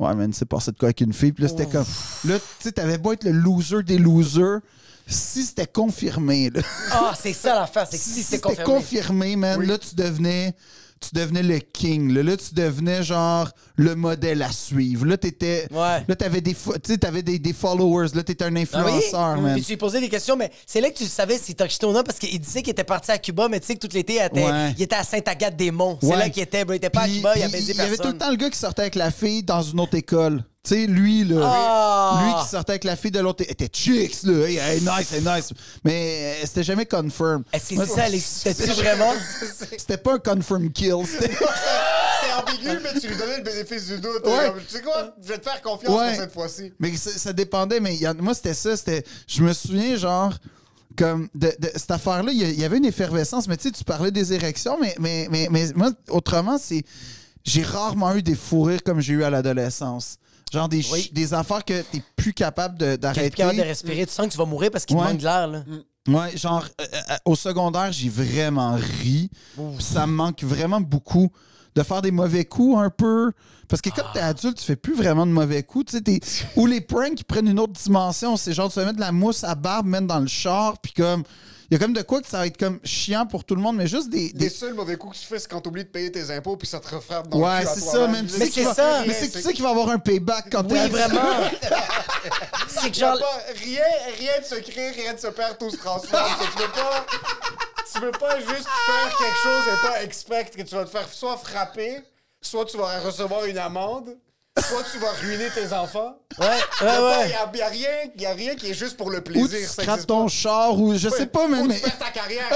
ouais, man, c'est passé de quoi avec une fille, puis là, c'était comme, là, tu sais, t'avais beau être le loser des losers, si c'était confirmé, là. Ah, c'est ça l'affaire, c'est que si c'était confirmé, man, là, tu devenais le king. Là, tu devenais, genre, le modèle à suivre. Là, t'étais... Ouais. Là, t'avais des followers. Là, t'étais un influenceur, man. Puis tu lui posais des questions, mais c'est là que tu savais s'il était ou non, parce qu'il disait qu'il était parti à Cuba, mais tu sais que tout l'été, il était à Sainte-Agathe-des-Monts. C'est là qu'il était, bro. Il était pas à Cuba, il a baisé personne. Il y avait tout le temps le gars qui sortait avec la fille dans une autre école. Tu sais, lui, là, lui qui sortait avec la fille de l'autre, était chicks, là. Hey, nice. Mais c'était jamais confirm. C'est ça, c'était-tu vraiment? C'était pas un confirm kill. C'est ambigu, mais tu lui donnais le bénéfice du doute. Comme, tu sais quoi? Je vais te faire confiance pour cette fois-ci. Mais ça dépendait, mais moi, c'était ça. Je me souviens, genre, comme de cette affaire-là, il y avait une effervescence, mais tu sais, tu parlais des érections, mais moi, autrement, j'ai rarement eu des fous rires comme j'ai eu à l'adolescence. Genre des affaires que t'es plus capable d'arrêter. T'es plus capable de respirer. Tu sens que tu vas mourir parce qu'il te manque de l'air, là. Ouais, genre, au secondaire, j'ai vraiment ri. Ça me manque vraiment beaucoup de faire des mauvais coups un peu. Parce que quand t'es adulte, tu fais plus vraiment de mauvais coups. Tu sais, ou les pranks qui prennent une autre dimension. C'est genre, tu vas mettre de la mousse à barbe, mettre dans le char, puis comme... Il y a comme de quoi que ça va être comme chiant pour tout le monde, mais juste des... Les seuls mauvais coups que tu fais, c'est quand t'oublies de payer tes impôts puis ça te refrappe dans le cul. Ouais, c'est ça, même. Mais c'est ça. Mais c'est que tu sais qu'il va y avoir un payback quand t'es Oui, vraiment. C'est que genre... Rien de se crée, rien de se perd, tout se transforme. Tu peux pas juste faire quelque chose et pas expect que tu vas te faire soit frapper, soit tu vas recevoir une amende, soit tu vas ruiner tes enfants. Ouais. Il y a rien qui est juste pour le plaisir. Ou tu scrapes ton char, ou je sais pas, ou mais... tu perds ta carrière.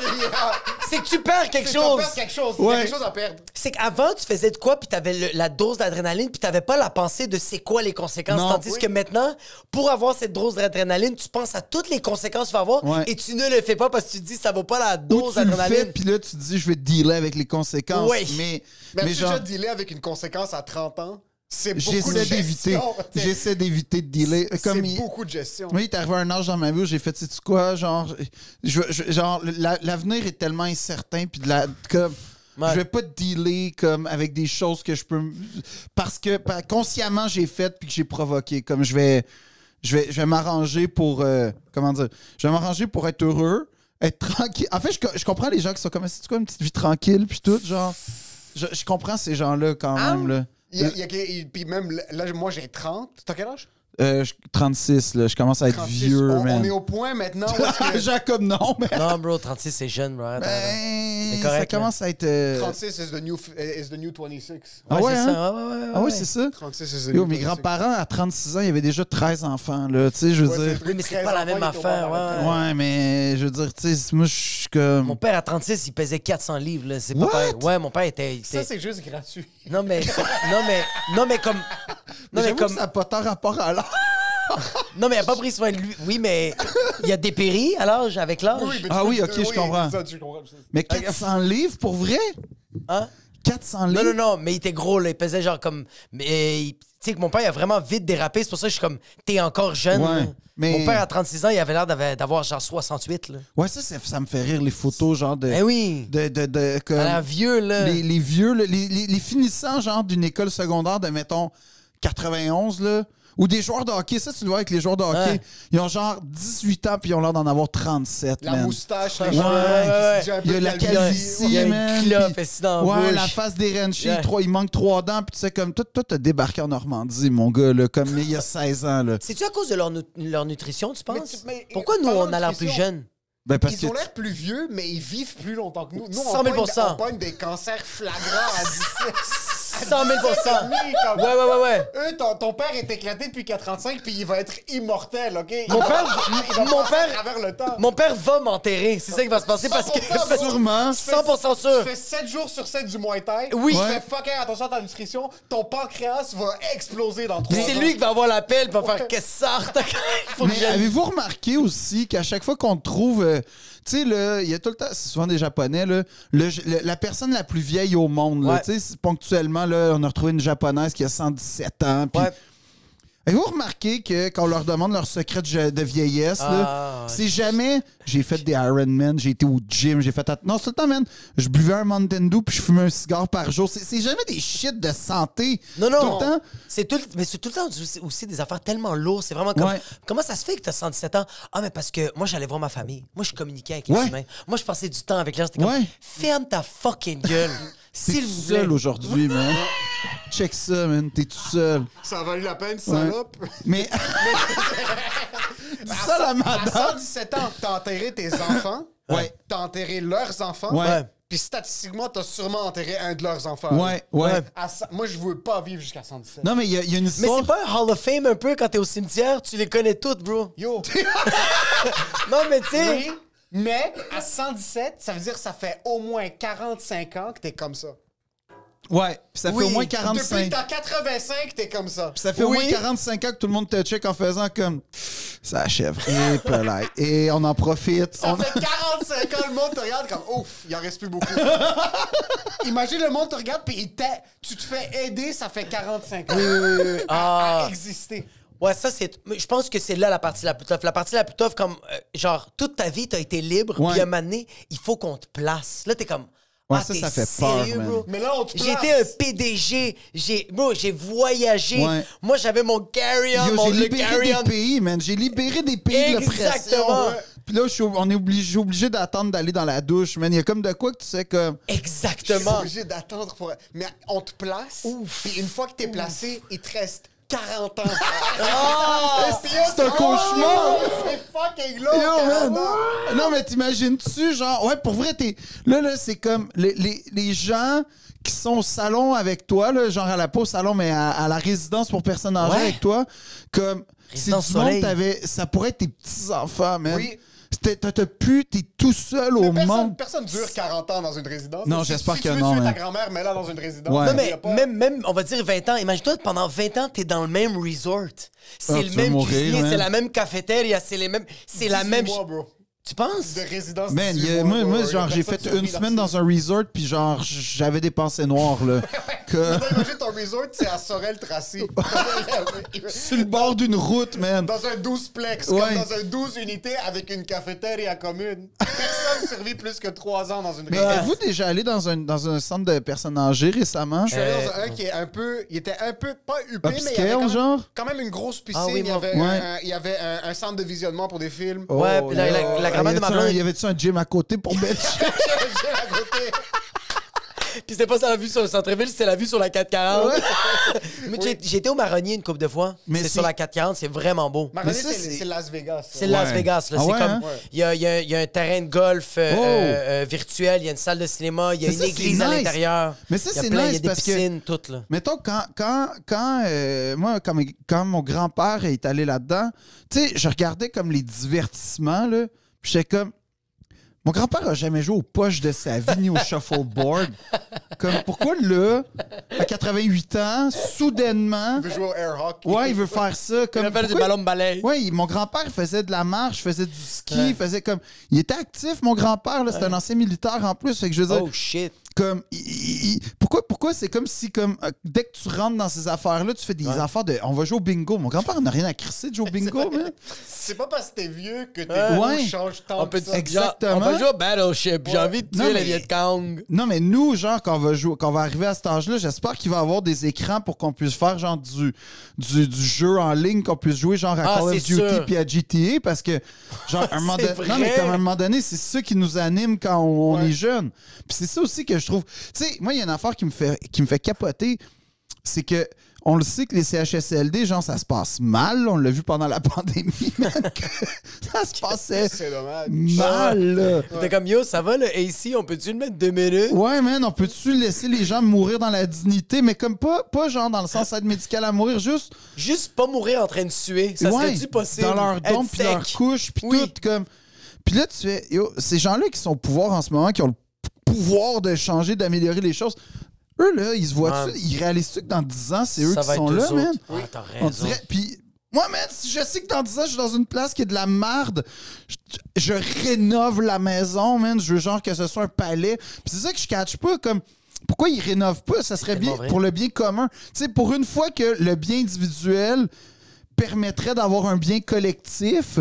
Il y a pas C'est que tu perds quelque Tu chose. perds quelque chose. Il y a quelque chose à perdre. C'est qu'avant, tu faisais de quoi, puis t'avais la dose d'adrénaline, puis t'avais pas la pensée de c'est quoi les conséquences. Non. Tandis que maintenant, pour avoir cette dose d'adrénaline, tu penses à toutes les conséquences que tu vas avoir, et tu ne le fais pas parce que tu te dis ça vaut pas la Ou dose tu le d'adrénaline. fais, puis là, tu te dis, je vais dealer avec les conséquences. Oui. Mais tu genre... déjà dealé avec une conséquence à 30 ans? C'est beaucoup de J'essaie d'éviter. gestion. J'essaie d'éviter de dealer. C'est beaucoup de gestion. Oui, il est arrivé un âge dans ma vie où j'ai fait, sais-tu quoi, genre, l'avenir est tellement incertain, puis comme, Ouais. Je vais pas dealer comme avec des choses que je peux... Parce que consciemment, j'ai fait puis que j'ai provoqué. Comme je vais m'arranger pour... comment dire? Je vais m'arranger pour être heureux, être tranquille. En fait, je comprends les gens qui sont comme, c'est quoi, une petite vie tranquille puis tout, genre... Je comprends ces gens-là quand même, là. Puis même, là, moi, j'ai 30. T'as quel âge? 36, là. Je commence à être 36. vieux, On man. est au point maintenant où est-ce que... Jacob, non, mais... Non, bro, 36, c'est jeune, bro. Attends, Ben, correct, ça commence à être... 36 is the new 26. Ah ouais, c'est hein? ça. Ouais. Ah ouais, c'est ça? 36 is the Yo, new mes 26. grands-parents, à 36 ans, il y avait déjà 13 enfants, là. Tu sais, je veux dire... Oui, mais c'est pas la même affaire, ouais. Ouais, mais je veux dire, tu sais, moi, je suis comme... Mon père, à 36, il pesait 400 livres, là. C'est pas What? pareil. Ouais, mon père était... Ça, c'est juste gratuit. Non, mais comme... Non, mais J'avoue comme... que ça n'a pas tant rapport à l'âge. Non, mais il a pas pris soin de lui. Oui, mais il a dépéri à l'âge, avec l'âge. Mais Ah tu oui, peux- ok, je comprends. Ça, tu comprends. Mais 400 livres, pour vrai? Hein? 400 livres? Non, mais il était gros, là. Il pesait genre comme... Mais, tu sais que mon père, il a vraiment vite dérapé. C'est pour ça que je suis comme... T'es encore jeune. Ouais, là. mais- Mon père, à 36 ans, il avait l'air d'avoir genre 68, là. Ouais, ça me fait rire, les photos, genre de... Eh oui! comme- Il a l'air vieux, là. les vieux, là, les finissants, genre, d'une école secondaire de, mettons, 91, là, ou des joueurs de hockey, ça, tu le vois avec les joueurs de hockey, Ouais. ils ont genre 18 ans, puis ils ont l'air d'en avoir 37, La man. moustache, les Ouais, cheveux, ouais. qui se dit un Il y a peu la calvitie. calvitie, Il y a une man, clope puis- assis dans la Ouais, bouche. la face dérenchée, Ouais. il manque 3 dents, puis tu sais, comme, toi, t'as débarqué en Normandie, mon gars, là, comme il y a 16 ans, là. C'est-tu à cause de leur nutrition, tu penses? mais- Pourquoi nous, parlant on a l'air plus nutrition, jeunes? Ben, parce Ils ont que... l'air plus vieux, mais ils vivent plus longtemps que nous. Nous, 100 000 on pogne des cancers flagrants à 17. 100 000 Ouais. Ouais. Eux, ton père est éclaté depuis 435 puis il va être immortel, OK? Mon père- il va mon passer père- à travers le temps. Mon père va m'enterrer. C'est ça qui va se passer parce que... 100%, Sûrement. 100% sûr. Tu fais 7 jours sur 7 du Muay Thai. Oui. Tu Ouais. fais fucking attention à ta nutrition. Ton pancréas va exploser dans 3 Puis ans. c'est lui qui va avoir la pelle, puis va faire qu'est-ce que ça sorte. Faut que Mais j'aille- avez-vous remarqué aussi qu'à chaque fois qu'on te trouve... tu sais, là, il y a tout le temps, c'est souvent des Japonais, là, la personne la plus vieille au monde, là, Ouais. tu sais, ponctuellement, là, on a retrouvé une Japonaise qui a 117 ans. Puis, Ouais. avez-vous remarqué que quand on leur demande leur secret de vieillesse, là, Ah, c'est jamais j'ai fait des Ironman, j'ai été au gym, j'ai fait... Non, c'est tout le temps, man, je buvais un Mountain Dew puis je fumais un cigare par jour. C'est jamais des shit de santé. Non. Tout le temps. Mais c'est tout le temps aussi des affaires tellement lourdes. C'est vraiment comme... Ouais. Comment ça se fait que t'as 117 ans? Ah, mais parce que moi, j'allais voir ma famille. Moi, je communiquais avec les Ouais. humains. Moi, je passais du temps avec les gens. C'était comme, Ouais. ferme ta fucking gueule. T'es S'il tout vous plaît. seul aujourd'hui, man. Check ça, man, t'es tout seul. Ça a valu la peine, salope. Mais... Dis ça, la À madame. 117 ans, t'as enterré tes enfants. Ouais. T'as enterré leurs enfants. Ouais. Puis statistiquement, t'as sûrement enterré un de leurs enfants. Ouais. Moi, je veux pas vivre jusqu'à 117. Non, mais il y a une Mais histoire... c'est pas un Hall of Fame un peu quand t'es au cimetière? Tu les connais toutes, bro. Yo! Non, mais tu sais... Oui, mais à 117, ça veut dire que ça fait au moins 45 ans que t'es comme ça. Ouais, puis ça fait Oui. au moins Depuis 45. que t'as 85, t'es comme ça. Puis ça fait au moins 45 ans que tout le monde te check en faisant comme... Ça achève. Et pelay. Et on en profite. Ça fait 45 ans, le monde te regarde comme ouf, il en reste plus beaucoup. Imagine le monde te regarde puis tu te fais aider, ça fait 45 ans à exister. Ouais, ça, c'est... Je pense que c'est là la partie la plus tough. La partie la plus tough, comme... genre, toute ta vie, t'as été libre, Ouais. puis à un moment donné, il faut qu'on te place. Là, t'es comme... Ouais, ah, ça, t'es ça fait peur, sérieux, man. bro? Mais là, on te J'ai place. été un PDG. J'ai voyagé. Ouais. Moi, j'avais mon carry-on, Yo, mon j'ai le libéré carry-on. des pays, man. J'ai libéré des pays de l'oppression. Exactement. Ouais. Puis là, on est obligé d'attendre d'aller dans la douche, man. Il y a comme de quoi que tu sais comme... Je suis Exactement. obligé d'attendre pour... Mais on te place, puis une fois que t'es placé, il te reste 40 ans. c'est un cauchemar. C'est fucking long, Yo, 40 man. ans. Non, mais t'imagines-tu, genre... Ouais, pour vrai, t'es... Là, c'est comme... Les gens qui sont au salon avec toi, là, genre à la pas au salon, mais à la résidence pour personnes âgées Ouais. avec toi, comme... C'est du Résidence monde, Soleil. ça pourrait être tes petits-enfants, man. Oui. T'as pu, t'es tout seul au monde. Personne dure 40 ans dans une résidence. Non, Si- j'espère si que tu veux non, tuer ta man. grand-mère, mets-la dans une résidence. Ouais. Non, Il y mais a pas- même, on va dire 20 ans. Imagine-toi, pendant 20 ans, t'es dans le même resort. C'est Ah, le tu vas même mourir, cuisinier, man. c'est la même cafétéria, c'est la même... Moi, bro. Tu penses? de résidence. Man, 18 moi, mois, genre, j'ai fait une semaine dans un resort, puis genre, j'avais des pensées noires, là. Imagine ton resort, c'est à Sorel-Tracy. Sur le bord d'une route, man. Dans un 12-plex, Ouais. comme dans un 12 unités avec une cafétéria commune. Personne survit plus que 3 ans dans une Mais résidence. êtes-vous déjà allé dans un centre de personnes âgées récemment? Je suis allé dans un qui est un peu... Il était un peu... Pas huppé, mais il y avait Upscale, genre? quand même une grosse piscine. Ah oui, il y moi- avait, Ouais. il y avait un centre de visionnement pour des films. Ouais, puis la grand-mère de ma blonde- Y avait-tu un gym à côté pour bench? J'ai à côté. Puis c'était pas ça la vue sur le centre-ville, c'était la vue sur la 440. Mais j'ai été au Marronnier une couple de fois. Mais C'est c'est- sur la 440, c'est vraiment beau. Marronnier, ça, c'est- c'est Las Vegas. ça. C'est Las Ouais. Vegas, là. Ah C'est ouais, comme. hein? Il y a un terrain de golf virtuel, il y a une salle de cinéma, il y a Mais une ça, c'est église à nice. l'intérieur. Mais ça, Il y a c'est plein, il y a nice des parce que- piscines, toutes, là. Mettons, moi, quand mon grand-père est allé là-dedans, tu sais, je regardais comme les divertissements, là, puis j'étais comme... Mon grand-père a jamais joué aux poches de sa vie ni au shuffleboard. Comme, pourquoi là, à 88 ans, soudainement... Il veut jouer au air hockey. Ouais, il veut faire ça. Il Comme, va faire du pourquoi- ballon de balai. Ouais, mon grand-père faisait de la marche, faisait du ski, faisait comme... Il était actif, mon grand-père, là, c'était un ancien militaire en plus, fait que je veux dire... Oh shit. Comme, pourquoi c'est comme si, comme, dès que tu rentres dans ces affaires-là, tu fais des affaires de. On va jouer au bingo. Mon grand-père n'a rien à crisser de jouer au bingo, man. C'est pas parce que t'es vieux que tes Ouais. goûts changent tant On que peut ça. Exactement. On va jouer au Battleship. J'ai envie de Non, tuer mais- les Viet Cong. Non, mais nous, genre, quand on va arriver à cet âge-là, j'espère qu'il va y avoir des écrans pour qu'on puisse faire, genre, du jeu en ligne, qu'on puisse jouer, genre, à Ah, Call of c'est Duty sûr. puis à GTA, parce que, genre, à un moment C'est donné. Non, mais vrai. comme à un moment donné, c'est ça qui nous anime quand on Ouais. est jeune. Puis c'est ça aussi que je trouve. Tu sais, moi, il y a une affaire qui me fait capoter, c'est que. On le sait que les CHSLD, genre, ça se passe mal. On l'a vu pendant la pandémie, man, que ça se passait C'est dommage. mal, là. T'es comme, yo, ça va, le AC, on peut-tu le mettre 2 minutes? Ouais, man, on peut-tu laisser les gens mourir dans la dignité, mais comme pas genre dans le sens aide médicale à mourir, juste Juste pas mourir en train de suer. Ça ouais, serait-tu possible? dans leur Être don puis sec? leur couche puis Oui. tout comme. Puis là tu fais yo, ces gens-là qui sont au pouvoir en ce moment, qui ont le pouvoir de changer, d'améliorer les choses. Eux là, ils se voient-tu, Ouais. ils réalisent-tu que dans 10 ans, c'est eux Ça qui va sont être là, eux man? autres. Ah, t'as On raison. dirait. Puis moi, man, si je sais que dans 10 ans, je suis dans une place qui est de la marde, je rénove la maison, man. Je veux genre que ce soit un palais. Puis c'est ça que je catch pas, comme. Pourquoi ils rénovent pas? Ça serait bien tellement vrai. pour le bien commun. Tu sais, pour une fois que le bien individuel permettrait d'avoir un bien collectif,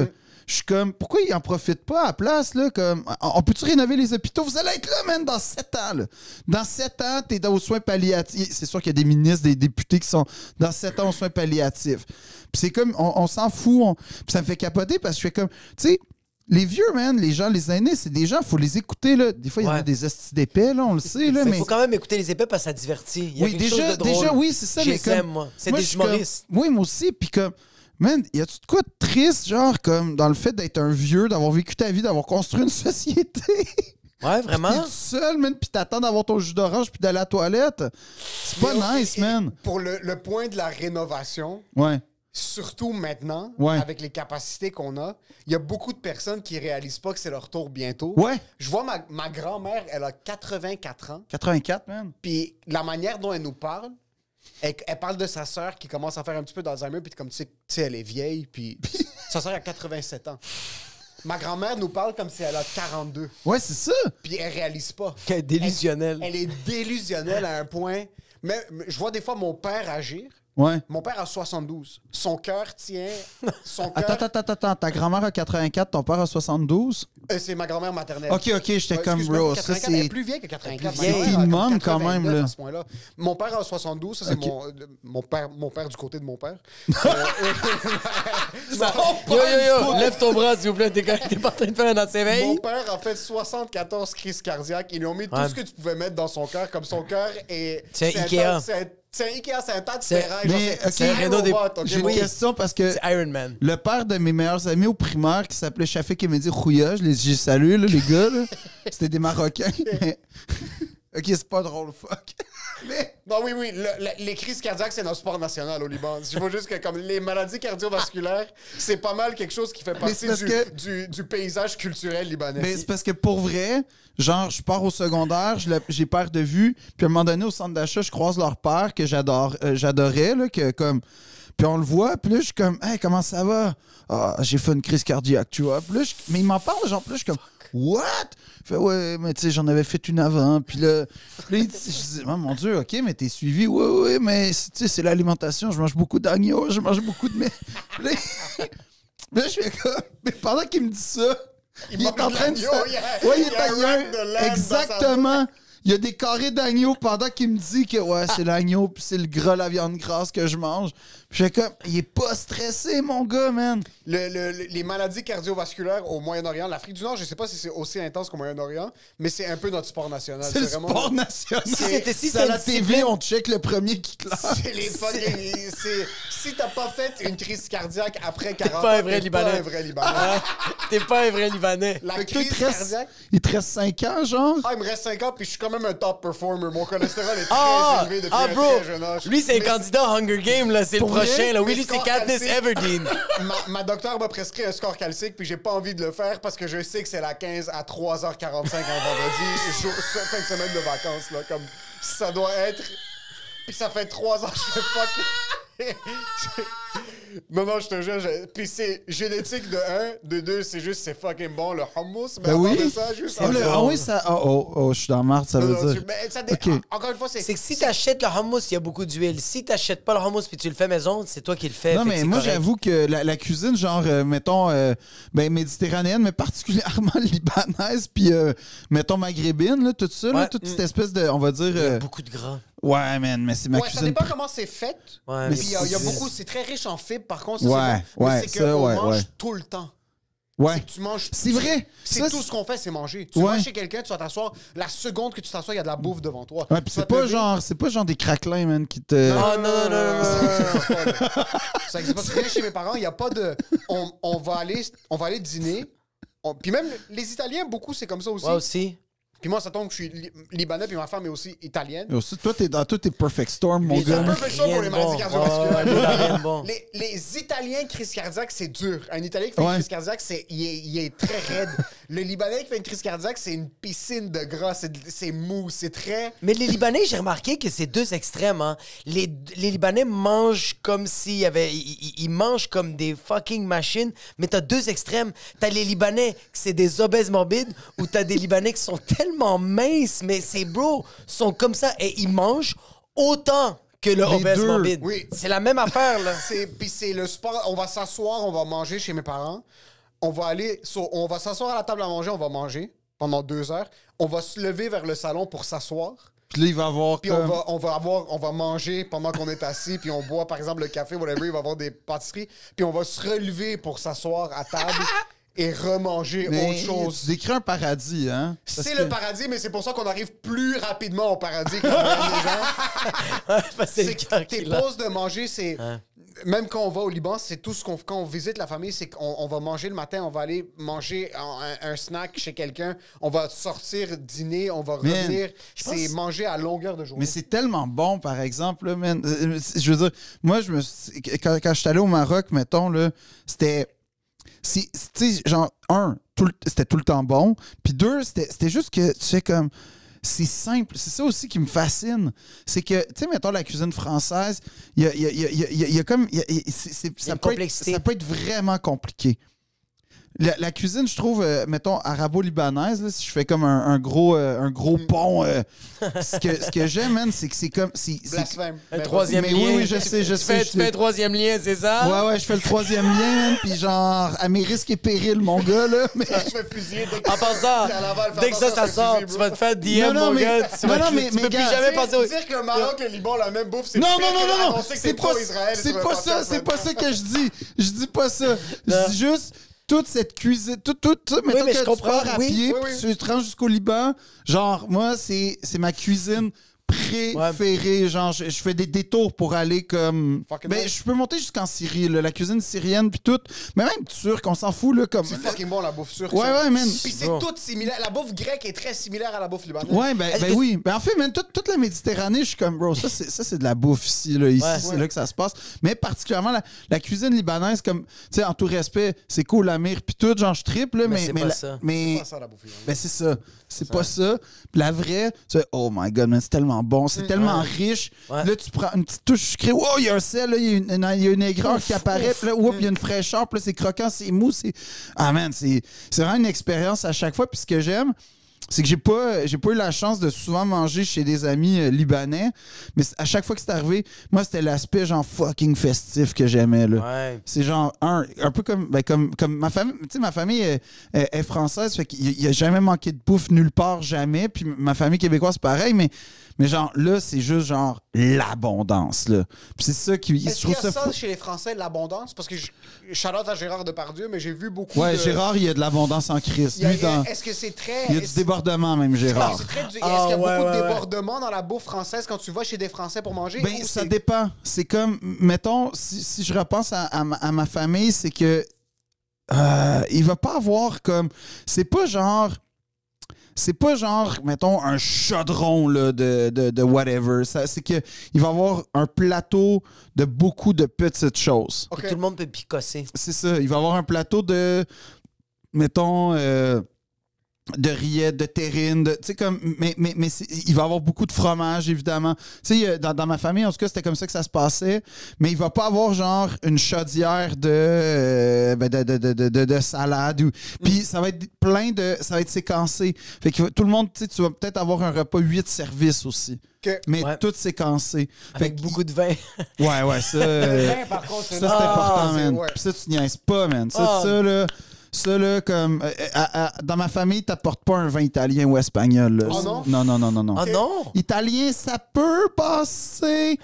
je suis comme, pourquoi ils en profitent pas à la place, là? Comme, on peut-tu rénover les hôpitaux? Vous allez être là, man, dans 7 ans, là. Dans 7 ans, t'es dans aux soins palliatifs. C'est sûr qu'il y a des ministres, des députés qui sont dans 7 ans aux soins palliatifs. Puis c'est comme, on s'en fout. Puis ça me fait capoter parce que je fais comme, tu sais, les vieux, man, les gens, les aînés, c'est des gens, faut les écouter, là. Des fois, il y en a Ouais. des estis d'épais, là, on le sait, là, Il mais... faut quand même écouter les épées parce que ça divertit. Il y a Oui, quelque chose de drôle. déjà, oui, c'est ça, Je mais les comme... aime, moi. C'est moi, des je suis comme- humoristes. Oui, moi aussi, puis comme... Man, y a-tu de quoi de triste, genre, comme, dans le fait d'être un vieux, d'avoir vécu ta vie, d'avoir construit une société? Ouais, T'es vraiment? tout seul, man, puis t'attends d'avoir ton jus d'orange puis d'aller à la toilette. C'est pas nice, man. Pour le point de la rénovation, Ouais. surtout maintenant, Ouais. avec les capacités qu'on a, il y a beaucoup de personnes qui réalisent pas que c'est leur tour bientôt. Ouais. Je vois ma grand-mère, elle a 84 ans, 84, man. puis la manière dont elle nous parle, elle parle de sa sœur qui commence à faire un petit peu d'Alzheimer, puis comme tu sais, elle est vieille, puis sa sœur a 87 ans. Ma grand-mère nous parle comme si elle a 42, Ouais, c'est ça. puis elle réalise pas. Quel délusionnel. Elle est délusionnelle à un point. Mais je vois des fois mon père agir. Ouais. Mon père a 72. Son cœur tient. Son cœur. Attends. Ta grand-mère a 84, ton père a 72? C'est ma grand-mère maternelle. OK, j'étais comme, Excuse-moi, bro, ça 84, elle est c'est... plus vieille que 84. vieille. Ma C'est grand-mère a une comme môme, quand 89 même, là. à ce point-là. Mon père a 72. Ça, c'est Ok. mon père du côté de mon père. Yo, lève ton bras, s'il vous plaît. T'es pas en train de faire un dans ses Mon veilles? père a fait 74 crises cardiaques. Ils lui ont mis tout Ouais. ce que tu pouvais mettre dans son cœur, comme son cœur est. C'est un tas- Ikea. C'est un Ikea, c'est un tas de C'est- ferraille. mais, genre, ok, c'est un Renault des- robot, ok, J'ai une oui. question parce que... C'est Iron Man. Le père de mes meilleurs amis au primaire qui s'appelait Chafik et Mehdi Rouya, j'ai salué, là, les gars. Là. C'était des Marocains, mais... OK, c'est pas drôle, fuck. Mais... Non, oui, les crises cardiaques, c'est notre sport national au Liban. Je vois juste que comme les maladies cardiovasculaires, c'est pas mal quelque chose qui fait partie parce du paysage culturel libanais. Mais c'est parce que pour vrai, genre, je pars au secondaire, j'ai père de vue, puis à un moment donné, au centre d'achat, je croise leur père que j'adorais, là, que comme... Puis on le voit, puis là, je suis comme, hey, comment ça va? Ah, j'ai fait une crise cardiaque, tu vois. Puis là, mais il m'en parle, genre, puis là, je suis comme, what? Il fait, ouais, mais tu sais, j'en avais fait une avant. Puis là il dit, je dis, oh, mon Dieu, OK, mais t'es suivi. Ouais, mais tu sais, c'est l'alimentation. Je mange beaucoup d'agneau, je mange beaucoup de. Puis là, je fais comme, mais pendant qu'il me dit ça, il est en train de. Ouais, il est agneau. Exactement. Il y a des carrés d'agneau pendant qu'il me dit que ouais, c'est l'agneau puis c'est le gras, la viande grasse que je mange. Puis je fais comme, il est pas stressé, mon gars, man. Les maladies cardiovasculaires au Moyen-Orient, l'Afrique du Nord, je sais pas si c'est aussi intense qu'au Moyen-Orient, mais c'est un peu notre sport national. C'est le vraiment sport national. Si à la TV, on check le premier qui classe. C'est les fucking. Si t'as pas fait une crise cardiaque après 40 ans, pas un vrai Libanais. Pas un vrai Libanais. T'es pas un vrai Libanais. La Fait que toi, crise cardiaque. il te reste 5 ans, genre? Ah, il me reste 5 ans, puis je suis quand même un top performer. Mon cholestérol est très élevé depuis un bro. très jeune âge. Lui, c'est un Mais candidat à Hunger Games, là. C'est le Pour vrai? prochain, là. Oui, Mais lui, c'est score Katniss calcique. Everdeen. Ma docteur m'a prescrit un score calcique, puis j'ai pas envie de le faire parce que je sais que c'est la 15 à 3h45 un vendredi, fin de semaine de vacances, là. Comme ça doit être. Puis ça fait 3 ans que je fais fuck. Non, je te jure. Puis c'est génétique de 1, de 2, c'est juste, c'est fucking bon, le hummus. Mais Ben oui. de ça, juste Ah oui, ça. Oh, je suis dans la marde, ça veut dire. Mais ça Ok. Encore une fois, C'est que si t'achètes le hummus, il y a beaucoup d'huile. Si t'achètes pas le hummus puis tu le fais maison, c'est toi qui le fais. Non, Fait que mais c'est moi, correct. j'avoue que la cuisine, genre, mettons, méditerranéenne, mais particulièrement libanaise, puis, mettons, maghrébine, là, tout ça, là, Ouais. toute cette espèce de, on va dire... Il y a beaucoup de gras. Ouais, man, mais c'est ma Ouais, ça cuisine... dépend comment c'est fait. Ouais, Puis mais il y a c'est- beaucoup, c'est très riche en fibres, par contre. Ça, Ouais, c'est bon. ouais, Mais c'est ça, qu'on ouais, mange ouais. tout le temps. Ouais. C'est que tu manges. C'est vrai. C'est Ça, tout ce qu'on fait, c'est manger. Tu Ouais. vas chez quelqu'un, tu vas t'asseoir. La seconde que tu t'assois, il y a de la bouffe devant toi. Ouais, puis Tu vas c'est te pas lever. genre des craquelins, man, qui te... Ah, non. Ça existe pas. Tu viens chez mes parents, il n'y a pas de. On va aller dîner. Puis même les Italiens, beaucoup, c'est comme ça aussi. Ouais, aussi. Puis moi, ça tombe que je suis libanais, puis ma femme est aussi italienne. Et aussi, toi, t'es dans tous tes perfect storm, mon Les gars. un peu fait ça pour les maladies cardiovasculaires. Rien de bon. Les Italiens, crise cardiaque, c'est dur. Un Italien qui fait Ouais. une crise cardiaque, il est très raide. Le Libanais qui fait une crise cardiaque, c'est une piscine de gras, c'est mou, c'est très... Mais les Libanais, j'ai remarqué que c'est deux extrêmes. Hein. Les Libanais mangent comme s'il y avait... Ils mangent comme des fucking machines, mais t'as deux extrêmes. T'as les Libanais, qui c'est des obèses morbides, ou t'as des Libanais qui sont tellement minces, mais c'est bro, sont comme ça, et ils mangent autant que le obèse deux. morbide. Oui. C'est la même affaire, là. Puis c'est le sport. On va s'asseoir, on va manger chez mes parents. On va s'asseoir à la table à manger, on va manger pendant 2 heures. On va se lever vers le salon pour s'asseoir. Puis là, il va avoir Puis comme... on va manger pendant qu'on est assis, puis on boit par exemple le café, whatever, il va y avoir des pâtisseries, puis on va se relever pour s'asseoir à table et remanger Mais autre chose. tu décris un paradis, hein? Parce C'est que- le paradis, mais c'est pour ça qu'on arrive plus rapidement au paradis que la moyenne des gens. C'est le C'est que cœur tes qui l'a. pauses de manger, c'est... Même quand on va au Liban, c'est tout ce qu'on... Quand on visite la famille, c'est qu'on va manger le matin, on va aller manger un snack chez quelqu'un, on va sortir dîner, on va Man, revenir. je C'est pense- manger à longueur de journée. Mais c'est tellement bon, par exemple, là, man. Je veux dire, moi, quand je suis allé au Maroc, mettons, là, c'était... Tu sais, genre, c'était tout le temps bon. Puis 2, c'était juste que, tu sais, comme... C'est simple. C'est ça aussi qui me fascine. C'est que, tu sais, mettons, la cuisine française, il y a comme... ça une peut complexité. ça peut être vraiment compliqué. La cuisine, je trouve, mettons, arabo-libanaise, là, si je fais comme un gros pont, ce que j'aime, man, c'est que c'est comme... Blasphème. Un Mais troisième mais lien. oui, je sais. Tu fais un troisième lien, c'est ça? Ouais, je fais le troisième lien, man, puis genre, à mes risques et périls, mon gars, là, mais... vas-y. Je vais fusiller dès que... En passant, T'es à Laval, fais dès que ça attention, sort, fais tu fusil, vas te faire DM, Non, mon mais- gars. Tu non, vas- mais- tu mais peux plus gars, jamais passer au... Dire que le Maroc, le Liban, la même bouffe, c'est Non, pire que non, annoncer que c'est t'es pas, pro-Israël. c'est pas ça, c'est pas ça que je dis. Je dis pas ça. Je Non. dis juste toute cette cuisine, tout, mettons mais que je tu comprends, pars à oui. pied, Oui, puis oui. tu te rends jusqu'au Liban. Genre, moi, c'est ma cuisine préférée. Genre, je fais des détours pour aller comme... Fucking Ben, nice. je peux monter jusqu'en Syrie, là, la cuisine syrienne, puis tout. Mais même turc, on s'en fout, là, comme... C'est fucking bon, la bouffe turque. Ouais, man. Puis c'est Bon. tout similaire. La bouffe grecque est très similaire à la bouffe libanaise. Ouais, ben Est-ce que- oui. Ben en fait, même toute la Méditerranée, je suis comme, bro, ça c'est de la bouffe ici. Là. Ici, Ouais. c'est là que ça se passe. Mais particulièrement la cuisine libanaise, comme, tu sais, en tout respect, c'est cool, la mire, puis tout, genre, je triple, là, Mais c'est pas ça. mais C'est pas ça, la bouffe libanaise. ben, c'est ça. C'est pas ça. Puis la vraie, tu sais, oh my god, man, c'est tellement tellement bon, c'est tellement riche. Ouais. Là, tu prends une petite touche sucrée. Oh, il y a un sel, là, il y a une aigreur qui apparaît. Puis là, il y a une fraîcheur. Puis là, c'est croquant, c'est mou. Ah, man, c'est vraiment une expérience à chaque fois. Puis ce que j'aime, c'est que j'ai pas eu la chance de souvent manger chez des amis libanais, mais à chaque fois que c'est arrivé, moi, c'était l'aspect genre fucking festif que j'aimais, là. Ouais. C'est genre, un peu comme ma famille, tu sais, ma famille est française, fait qu'il y a jamais manqué de bouffe nulle part, jamais, puis ma famille québécoise, c'est pareil, mais genre, là, c'est juste genre l'abondance, là. Puis c'est ça qui... Est-ce je qu'il y trouve a ça ça fou. chez les Français, de l'abondance? Parce que shout-out à Gérard Depardieu, mais j'ai vu beaucoup Ouais, de... Gérard, il y a de l'abondance en crise. Il y a- Lui, Est-ce que c'est très... il y a du débordement, même, Gérard. Est-ce qu'il y Ah, a beaucoup ouais, de ouais. débordement dans la bouffe française quand tu vas chez des Français pour manger? Ben, ou ça c'est- dépend. C'est comme, mettons, si je repense à ma famille, c'est que il va pas avoir comme... C'est pas genre, mettons, un chaudron là, de whatever. C'est qu'il va avoir un plateau de beaucoup de petites choses. Ok. Tout le monde peut picosser. C'est ça. Il va avoir un plateau de, mettons, de rillettes, de terrine, tu sais, comme, mais il va avoir beaucoup de fromage, évidemment. Tu sais, dans ma famille, en tout cas, c'était comme ça que ça se passait, mais il va pas avoir, genre, une chaudière de salade. Puis ça va être ça va être séquencé. Fait que tout le monde, tu sais, tu vas peut-être avoir un repas 8 services aussi. Ok. Mais Ouais. tout séquencé. Fait Avec que- beaucoup de vin. Ouais, ça... Le vin, par contre, Ça, c'est important, man. ouais. Puis ça, tu niaises pas, man. Ah. Ça, là, comme... dans ma famille, t'apportes pas un vin italien ou espagnol, là. Oh non? Non. Oh non! Italien, ça peut passer,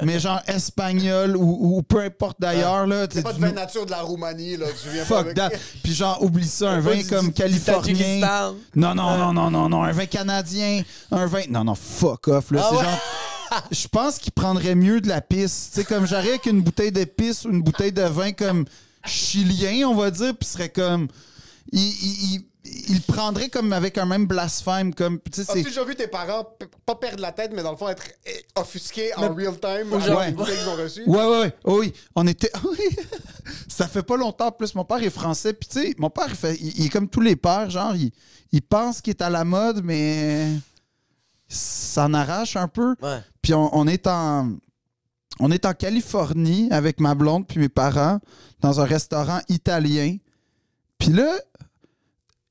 mais genre espagnol ou peu importe d'ailleurs, là. C'est pas de vin nature de la Roumanie, là. Tu viens pas Fuck avec... that. Puis genre, oublie ça, un vin comme californien. Tadjikistan. Non, un vin canadien, un vin... Non, fuck off, là. Ah C'est ouais? genre... Je pense qu'il prendrait mieux de la pisse. Tu sais, comme j'aurais avec une bouteille de pisse ou une bouteille de vin comme chilien, on va dire, puis serait comme... Il prendrait comme avec un même blasphème, comme... Tu sais, As-tu c'est... déjà vu tes parents pas perdre la tête, mais dans le fond être offusqués en real time genre- avec les bouteilles qu'ils ont reçues? Ouais. Oui, on était... Oui. Ça fait pas longtemps, en plus. Mon père est français, puis tu sais, mon père, il est comme tous les pères, genre, il pense qu'il est à la mode, mais... Ça en arrache un peu. Ouais. Puis on est en Californie avec ma blonde puis mes parents dans un restaurant italien. Puis là,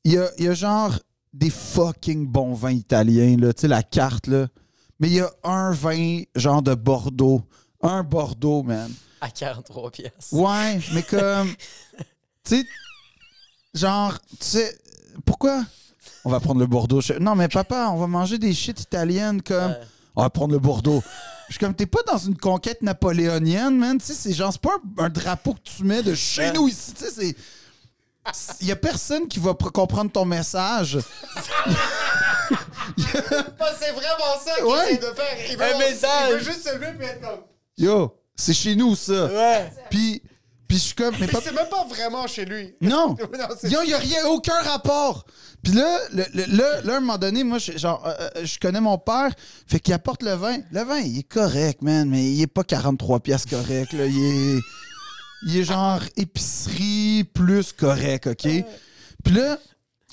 il y a genre des fucking bons vins italiens, là, tu sais, la carte, là. Mais il y a un vin genre de Bordeaux. Un Bordeaux, man. À 43 pièces. Ouais, mais comme... Tu sais, genre, tu sais, pourquoi on va prendre le Bordeaux? Non, mais papa, on va manger des shit italiennes comme... Ouais. On va prendre le Bordeaux. Je suis comme, t'es pas dans une conquête napoléonienne, man. Tu sais, c'est genre, c'est pas un drapeau que tu mets de chez nous ici. Tu sais, c'est... Il y a personne qui va comprendre ton message. C'est vraiment ça qu'il Ouais. essaie de faire. Il veut, Un message. Il veut juste se lever et être comme... Yo, c'est chez nous, ça. Ouais. Puis je suis comme, mais Mais c'est même pas vraiment chez lui. non, Non, c'est- il n'y a rien, aucun rapport. Puis là, à un moment donné, moi, je connais mon père, fait qu'il apporte le vin. Le vin, il est correct, man, mais il est pas 43 piastres correct, là. Il est genre épicerie plus correct, OK? Puis là,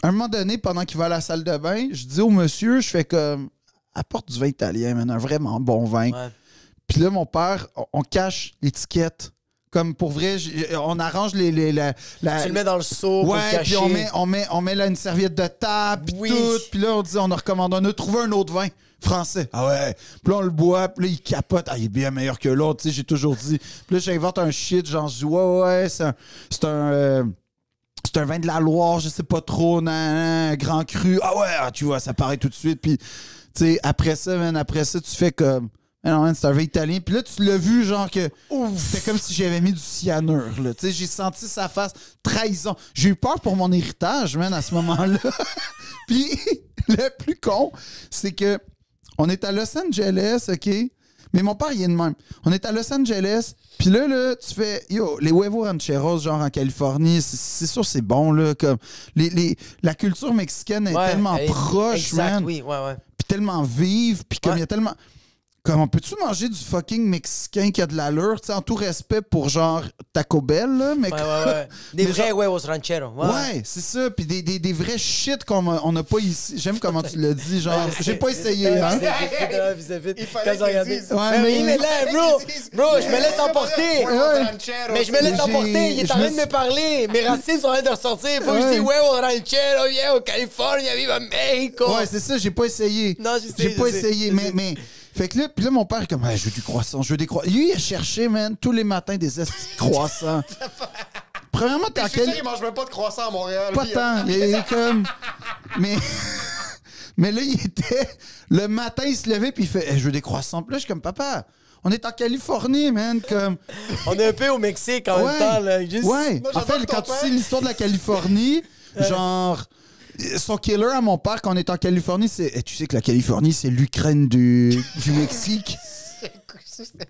à un moment donné, pendant qu'il va à la salle de bain, je dis au monsieur, je fais comme, apporte du vin italien, man, un vraiment bon vin. Ouais. Puis là, mon père, on cache l'étiquette. Comme pour vrai, on arrange Tu le mets dans le seau pour le Ouais, cacher. puis on met là une serviette de table, puis Oui. tout. Puis là, on dit, on a recommandé, on a trouvé un autre vin français. Ah ouais. Puis là, on le boit, puis là, il capote. Ah, il est bien meilleur que l'autre, tu sais, j'ai toujours dit. Puis là, j'invente un shit, genre, je dis, ouais, c'est un vin de la Loire, je sais pas trop, grand cru. Ah ouais, tu vois, ça paraît tout de suite. Puis, tu sais, après ça, tu fais comme... Mais non, man, c'est un vin italien. Puis là, tu l'as vu, genre que... C'était comme si j'avais mis du cyanure, là. Tu sais, j'ai senti sa face. Trahison. J'ai eu peur pour mon héritage, man, à ce moment-là. Puis, le plus con, c'est que on est à Los Angeles, OK? Mais mon père, il est de même. On est à Los Angeles, puis là, tu fais... Yo, les huevos rancheros, genre en Californie, c'est sûr c'est bon, là. Comme la culture mexicaine est Ouais, tellement elle est- proche, exact, man. oui, ouais. Puis tellement vive, puis comme il y a tellement... Comment peux-tu manger du fucking mexicain qui a de l'allure, tu sais, en tout respect pour genre Taco Bell, là, mais... Ouais. Des mais vrais huevos rancheros. Ouais, c'est ça. Puis des vrais shit on n'a pas ici. J'aime comment tu l'as dit, genre. J'ai pas essayé, hein. Il fallait qu'ils disent. Ouais, Mais il mais... est là, bro, je me laisse emporter. Mais je me laisse emporter, il est en train de me parler. Mes racines sont en train de ressortir. Il faut que je dise huevos rancheros, yeah, au Californie, viva Mexico. Ouais, c'est ça, j'ai pas essayé. Non, je sais, J'ai pas je sais, essayé, je sais. mais... Fait que là, puis là, mon père est comme, hey, je veux du croissant, je veux des croissants. Lui, il a cherché, man, tous les matins des estis de croissants. Premièrement, t'es Je en suis sûr quel... qu'ils mangent même pas de croissant à Montréal. Pas tant. Il est comme... Mais... Mais là, il était... Le matin, il se levait, puis il fait, hey, je veux des croissants. Puis là, je suis comme, papa, on est en Californie, man, comme... On est un peu au Mexique en même temps, là. Juste... Ouais. Moi, En j'adore fait, ton quand tu père. sais l'histoire de la Californie, genre... Son killer à mon père, quand on est en Californie, c'est... Eh, tu sais que la Californie, c'est l'Ukraine du Mexique.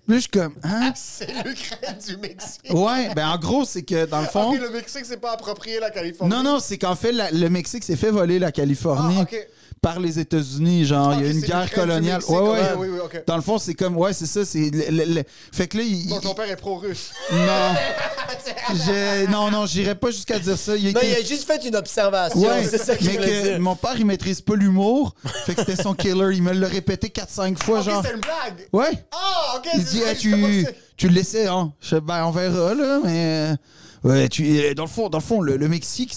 Là, je suis comme, hein? C'est l'Ukraine du Mexique. Ouais, ben en gros, c'est que dans le fond... Ok, le Mexique, c'est pas approprié la Californie. Non, c'est qu'en fait, le Mexique s'est fait voler la Californie Ah, ok. par les États-Unis. Genre, il y a Ok, une c'est guerre l'Ukraine du coloniale. Mexique, Ouais. ouais, oui, ok. Dans le fond, c'est comme... Ouais, c'est ça, c'est... Fait que là, Donc ton père est pro-russe. Non, j'irais pas jusqu'à dire ça. Non, il a juste fait une observation. Ouais, C'est ça qu'il mais voulait que dire. mon père, il maîtrise pas l'humour. Fait que c'était son killer. Il me l'a répété 4-5 fois, Ok, genre... c'est une blague. Ouais. Ah, ok. Il dit, tu le laissais, hein? Je fais, ben, on verra, là, mais... Ouais, dans le fond, le Mexique,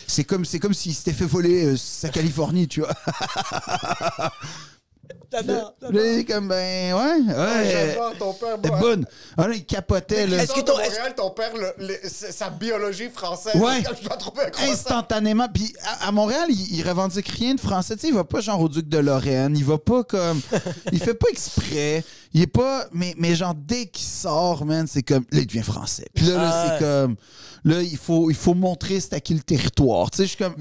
c'est comme s'il s'était fait voler sa Californie, tu vois. J'adore. Là, il est comme, ben, ouais. J'adore ton père. T'es bonne. Ah, là, il capotait, là. Est-ce que ton père, sa biologie française, Ouais. je dois trouver un croissant. Instantanément. Puis à Montréal, il revendique rien de français. Tu sais, il va pas genre au Duc de Lorraine. Il va pas comme... Il fait pas exprès. Il est pas... Mais genre, dès qu'il sort, man, c'est comme... Là, il devient français. Puis là, c'est comme... Là, il faut montrer c'est à qui le territoire. Tu sais, je suis comme...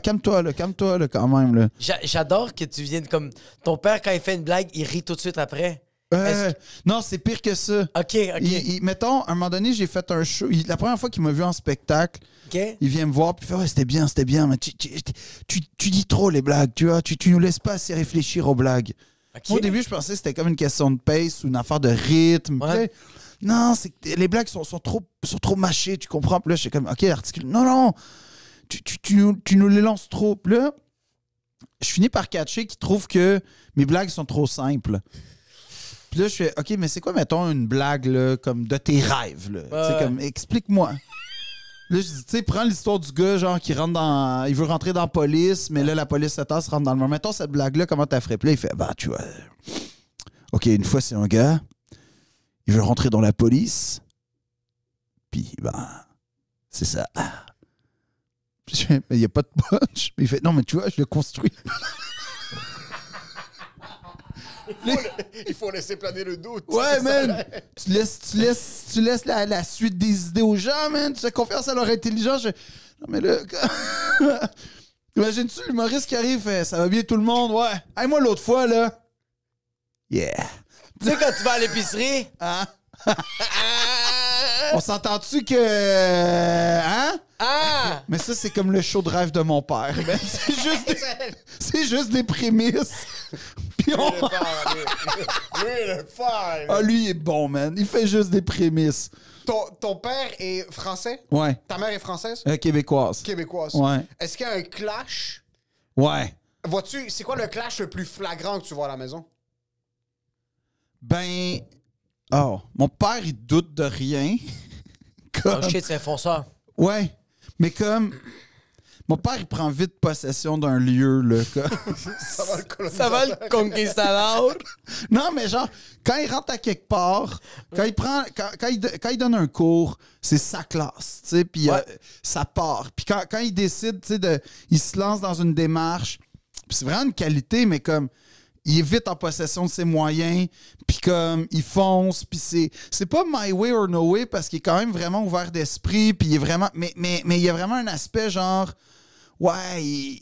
calme-toi, là, quand même, là. J'adore que tu viennes comme... Ton père, quand il fait une blague, il rit tout de suite après. Non, c'est pire que ça. OK. Mettons, à un moment donné, j'ai fait un show. La première fois qu'il m'a vu en spectacle, OK. il vient me voir puis il fait, ouais, c'était bien, mais tu dis trop les blagues, tu vois, tu nous laisses pas assez réfléchir aux blagues. OK. Moi, au début, je pensais que c'était comme une question de pace ou une affaire de rythme. Ouais. Puis là, non, c'est que les blagues sont trop mâchées, tu comprends? Puis là, je suis comme, OK, articule. Non, tu nous les lances trop. Puis là, je finis par catcher qu'il trouve que mes blagues sont trop simples. Puis là, je fais, OK, mais c'est quoi, mettons, une blague, là, comme de tes rêves, là? Tu sais, comme, explique-moi. Là, je dis, tu sais, prends l'histoire du gars, genre, qui rentre dans... Il veut rentrer dans la police, mais là, la police se tasse, rentre dans le mur. Mettons, cette blague-là, comment t'as ferais? Puis là, il fait, bah, tu vois... OK, une fois, c'est un gars, il veut rentrer dans la police, puis, ben, c'est ça. Puis je fais, mais il n'y a pas de punch. Puis il fait, non, mais tu vois, je l'ai construit. Il faut laisser planer le doute. Ouais, C'est ça. man! Tu laisses la suite des idées aux gens, man! Tu fais confiance à leur intelligence. Non, mais là... Imagine-tu l'humoriste qui arrive, fait, ça va bien tout le monde? Ouais. Hey, moi, l'autre fois, là... Yeah. Tu sais, quand tu vas à l'épicerie... Hein? On s'entend-tu que... Hein? Ah! Mais ça, c'est comme le show de rêve de mon père. Ben, c'est juste des prémices. Puis on... Lui, le fort. Ah, lui, il est bon, man. Il fait juste des prémices. Ton père est français? Ouais. Ta mère est française? Québécoise. Québécoise. Ouais. Est-ce qu'il y a un clash? Ouais. Vois-tu, c'est quoi le clash le plus flagrant que tu vois à la maison? Ben... Oh, mon père, il doute de rien. Oh shit, c'est un fonceur. Ouais. Mais comme... Mon père, il prend vite possession d'un lieu, là. Ça va le coloniser. Ça va le conquistador? Non, mais genre, quand il rentre à quelque part, quand il donne un cours, c'est sa classe, tu sais, puis ça part. Puis quand il décide, tu sais, il se lance dans une démarche, puis c'est vraiment une qualité, mais comme, il est vite en possession de ses moyens, puis comme, il fonce, puis c'est pas my way or no way, parce qu'il est quand même vraiment ouvert d'esprit, puis il est vraiment, mais il y a vraiment un aspect genre, ouais,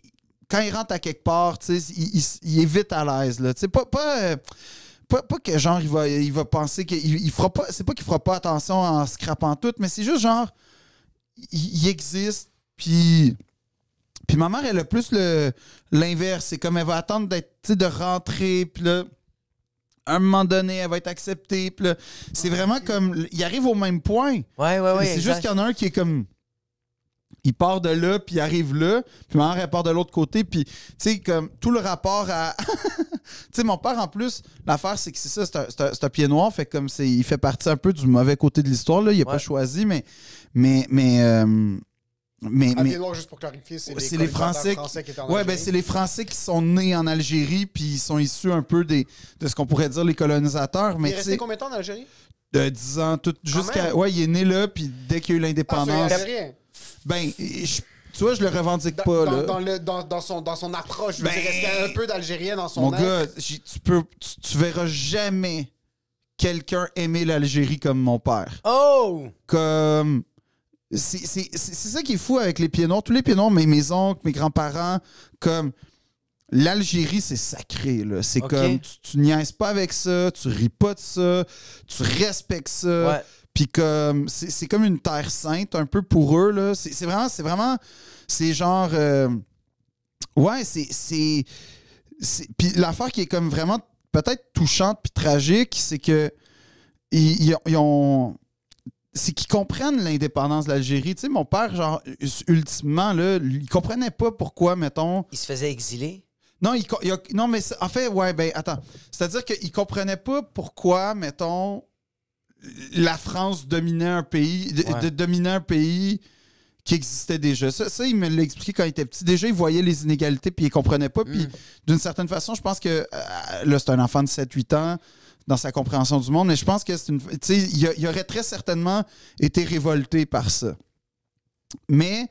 quand il rentre à quelque part, tu sais, il est vite à l'aise, là, tu sais, pas que genre, il va penser qu'il fera pas, c'est pas qu'il fera pas attention en scrapant tout, mais c'est juste genre, il existe, puis ma mère, elle a plus l'inverse. C'est comme elle va attendre de rentrer, puis là, à un moment donné, elle va être acceptée. Puis là, c'est vraiment comme... Il arrive au même point. Ouais, C'est exact. juste qu'il y en a un qui est comme... Il part de là, puis il arrive là, puis ma mère, elle part de l'autre côté, puis, tu sais, comme, tout le rapport à... tu sais, mon père, en plus, l'affaire, c'est que c'est ça, c'est un pied noir, fait comme, il fait partie un peu du mauvais côté de l'histoire, là, il n'a pas choisi, mais juste pour clarifier, c'est les Français qui étaient en ouais, Algérie. ben c'est les Français qui sont nés en Algérie, puis ils sont issus un peu de ce qu'on pourrait dire les colonisateurs, Il mais est tu resté sais, combien de temps en Algérie? de 10 ans, tout, jusqu'à... même. Ouais, il est né là, puis dès qu'il y a eu Ah, l'indépendance... c'est algérien. Ben, tu vois, je le revendique pas, là. Dans son approche, je veux Ben, dire, est-ce qu'il y a un peu d'Algérien dans son Mon être? gars, tu verras jamais quelqu'un aimer l'Algérie comme mon père. Oh! Comme... C'est ça qui est fou avec les pieds noirs. Tous les pieds noirs, mes oncles, mes grands-parents, comme... L'Algérie, c'est sacré, là. C'est Ok. comme... Tu niaises pas avec ça, tu ris pas de ça, tu respectes ça. Ouais. Puis comme... C'est comme une terre sainte, un peu pour eux, là. C'est vraiment... C'est genre... Ouais, c'est... Puis l'affaire qui est comme vraiment peut-être touchante puis tragique, c'est que ils ont... C'est qu'ils comprennent l'indépendance de l'Algérie. Tu sais, mon père, genre, ultimement, là, il comprenait pas pourquoi, mettons... Il se faisait exiler? Non, non, mais en fait, ouais, ben, attends. C'est-à-dire qu'il comprenait pas pourquoi, mettons, la France dominait un pays, dominait un pays qui existait déjà. Ça, il me l'a expliqué quand il était petit. Déjà, il voyait les inégalités, puis il comprenait pas. Puis, d'une certaine façon, je pense que, là, c'est un enfant de 7-8 ans, dans sa compréhension du monde, mais je pense que c'est une... Tu sais, il aurait très certainement été révolté par ça. Mais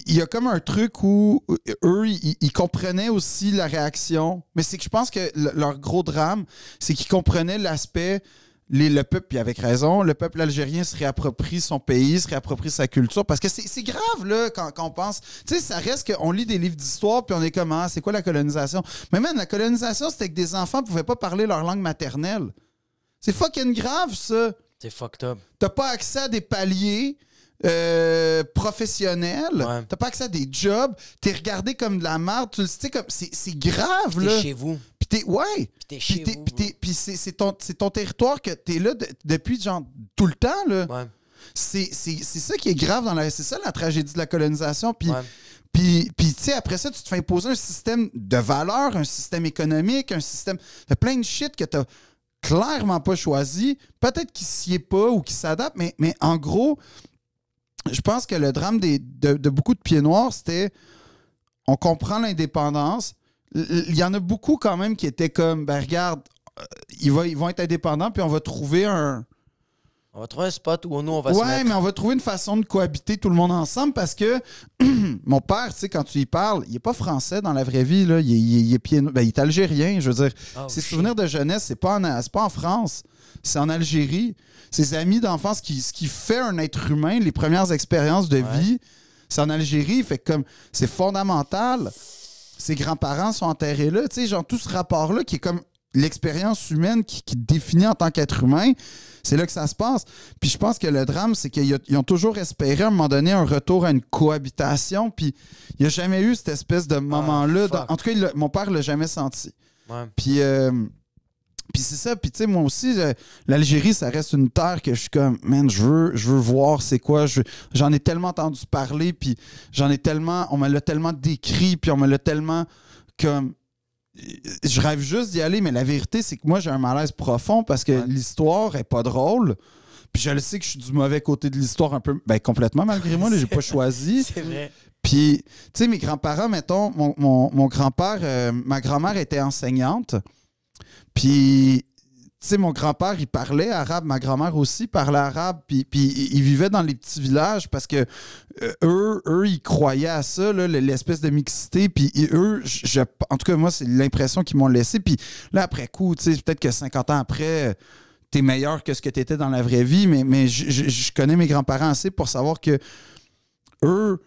il y a comme un truc où eux, ils comprenaient aussi la réaction, mais c'est que je pense que leur gros drame, c'est qu'ils comprenaient l'aspect... Le peuple, puis avec raison, le peuple algérien se réapproprie son pays, se réapproprie sa culture, parce que c'est grave, là, quand on pense. Tu sais, ça reste qu'on lit des livres d'histoire, puis on est comme, ah, c'est quoi la colonisation? Mais même, la colonisation, c'était que des enfants ne pouvaient pas parler leur langue maternelle. C'est fucking grave, ça. C'est fucked up. T'as pas accès à des paliers professionnels, Ouais. t'as pas accès à des jobs, t'es regardé comme de la merde, tu sais, comme, c'est grave, T'es là. chez vous. Puis ouais. T'es chez vous. Puis c'est ton territoire que t'es là depuis genre tout le temps, là. Ouais. C'est ça qui est grave c'est ça la tragédie de la colonisation. Puis Ouais. puis tu sais, après ça, tu te fais imposer un système de valeurs, un système économique, un système de plein de shit que t'as clairement pas choisi. Peut-être qu'il s'y est pas ou qu'il s'adapte, mais en gros, je pense que le drame de beaucoup de pieds noirs, c'était on comprend l'indépendance. Il y en a beaucoup quand même qui étaient comme, ben regarde, ils vont être indépendants, puis on va trouver un... On va trouver un spot où nous, on va se Ouais, mettre. mais on va trouver une façon de cohabiter tout le monde ensemble parce que mon père, tu sais, quand tu y parles, il est pas français dans la vraie vie, là. Il est algérien, je veux dire. Oh, Ses shit. souvenirs de jeunesse, c'est pas en France, c'est en Algérie. Ses amis d'enfance, ce qui fait un être humain, les premières expériences de vie, c'est en Algérie. Fait que comme c'est fondamental. Ses grands-parents sont enterrés là. Tu sais, genre tout ce rapport-là qui est comme l'expérience humaine qui te définit en tant qu'être humain, c'est là que ça se passe. Puis je pense que le drame, c'est qu'ils ont toujours espéré à un moment donné un retour à une cohabitation. Puis il n'y a jamais eu cette espèce de moment-là. fuck. En tout cas, mon père l'a jamais senti. Ouais. Puis c'est ça. Puis tu sais, moi aussi, l'Algérie, ça reste une terre que je suis comme, man, je veux voir c'est quoi. J'en ai tellement entendu parler, puis on me l'a tellement décrit, puis on me l'a tellement comme... Je rêve juste d'y aller, mais la vérité, c'est que moi, j'ai un malaise profond parce que l'histoire est pas drôle. Puis je le sais que je suis du mauvais côté de l'histoire un peu, ben complètement malgré moi, là, j'ai pas choisi. C'est vrai. Puis, tu sais, mes grands-parents, mettons, mon grand-père, ma grand-mère était enseignante. Puis, tu sais, mon grand-père, il parlait arabe, ma grand-mère aussi parlait arabe, puis ils vivaient dans les petits villages parce que eux, ils croyaient à ça, là, l'espèce de mixité, puis eux, en tout cas, moi, c'est l'impression qu'ils m'ont laissé. Puis là, après coup, tu sais, peut-être que 50 ans après, t'es meilleur que ce que t'étais dans la vraie vie, mais je connais mes grands-parents assez pour savoir que eux,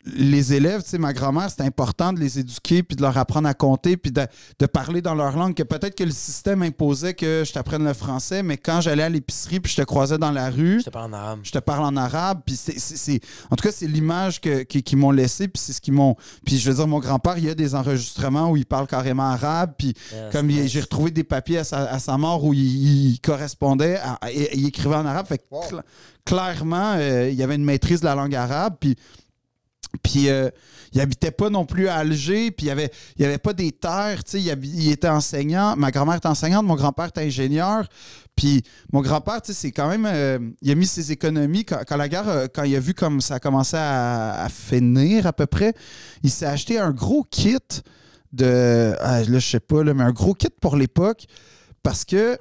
les élèves, tu sais, ma grand-mère, c'était important de les éduquer puis de leur apprendre à compter puis de parler dans leur langue, que peut-être que le système imposait que je t'apprenne le français, mais quand j'allais à l'épicerie puis je te croisais dans la rue, Je te parle en arabe. je te parle en arabe, puis en tout cas, c'est l'image qu'ils m'ont laissée, puis c'est ce qu'ils m'ont... Puis je veux dire, mon grand-père, il y a des enregistrements où il parle carrément arabe, puis comme j'ai retrouvé des papiers à sa mort où il correspondait, il écrivait en arabe, fait que clairement, il y avait une maîtrise de la langue arabe, puis il habitait pas non plus à Alger, puis il y avait pas des terres, tu sais, il était enseignant, ma grand-mère était enseignante, mon grand-père était ingénieur, puis mon grand-père, tu sais, c'est quand même, il a mis ses économies, quand la guerre, quand il a vu comme ça commençait à finir à peu près, il s'est acheté un gros kit là, je sais pas, là, mais un gros kit pour l'époque, parce que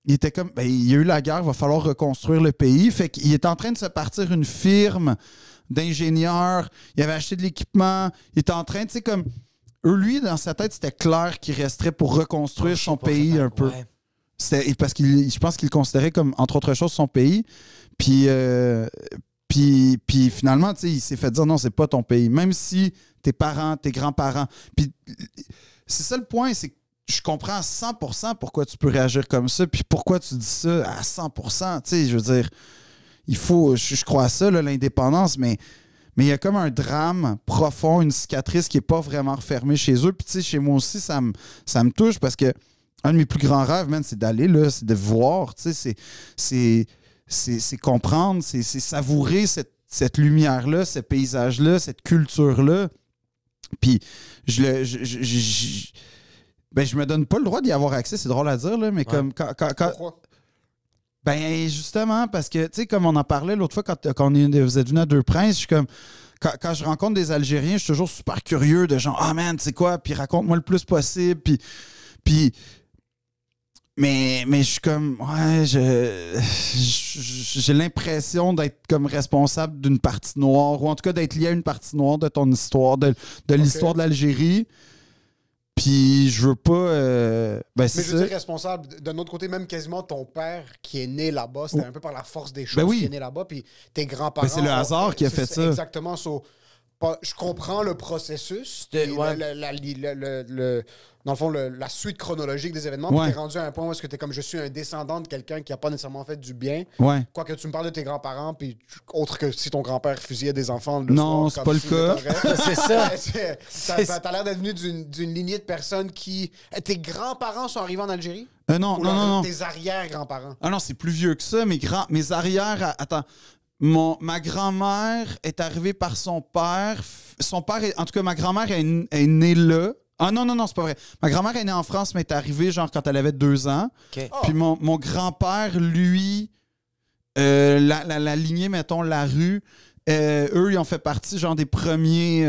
il était comme, ben, il y a eu la guerre, il va falloir reconstruire le pays, fait qu'il est en train de se partir une firme d'ingénieurs, il avait acheté de l'équipement, il était en train, tu sais, comme... Lui, dans sa tête, c'était clair qu'il resterait pour reconstruire son pays un peu. Ouais. Parce que je pense qu'il le considérait comme, entre autres choses, son pays. Puis finalement, tu sais, il s'est fait dire non, c'est pas ton pays. Même si tes parents, tes grands-parents... Puis c'est ça le point, c'est que je comprends à 100% pourquoi tu peux réagir comme ça, puis pourquoi tu dis ça à 100%. Tu sais, je veux dire... Il faut, je crois à ça, là, l'indépendance, mais il y a comme un drame profond, une cicatrice qui n'est pas vraiment refermée chez eux. Puis, tu sais, chez moi aussi, ça me touche parce que un de mes plus grands rêves, man, c'est d'aller là, c'est de voir, tu sais, c'est comprendre, c'est savourer cette lumière-là, ce paysage-là, cette culture-là. Puis, je me donne pas le droit d'y avoir accès, c'est drôle à dire, là, mais comme quand Pourquoi? Ben, justement, parce que, tu sais, comme on en parlait l'autre fois quand vous êtes venu à Deux Princes, je suis comme... Quand je rencontre des Algériens, je suis toujours super curieux de genre, ah man, tu sais quoi, puis raconte-moi le plus possible, puis mais je suis comme, ouais, j'ai l'impression d'être comme responsable d'une partie noire, ou en tout cas d'être lié à une partie noire de ton histoire, de l'histoire de l'Algérie. Puis je veux pas. Mais je veux dire responsable. D'un autre côté, même quasiment ton père qui est né là-bas, c'était un peu par la force des choses qui est né là-bas. Puis tes grands-parents. Ben c'est le hasard qui a fait ça. Exactement. Je comprends le processus. Dans le fond, la suite chronologique des événements. Puis t'es rendu à un point où est-ce que t'es comme je suis un descendant de quelqu'un qui a pas nécessairement fait du bien. Ouais. Quoique tu me parles de tes grands-parents, puis autre que si ton grand-père fusillait des enfants. Non, c'est pas le cas. C'est ça. T'as l'air d'être venu d'une lignée de personnes qui. Tes grands-parents sont arrivés en Algérie? Non. Tes arrière-grands-parents. Ah non, c'est plus vieux que ça. Mes arrières. Attends. Ma grand-mère est arrivée par son père. Son père, en tout cas, ma grand-mère est née là. Ah non, c'est pas vrai. Ma grand-mère est née en France, mais est arrivée genre quand elle avait 2 ans. Okay. Puis mon grand-père, lui, la lignée, mettons, la rue, eux, ils ont fait partie genre des premiers,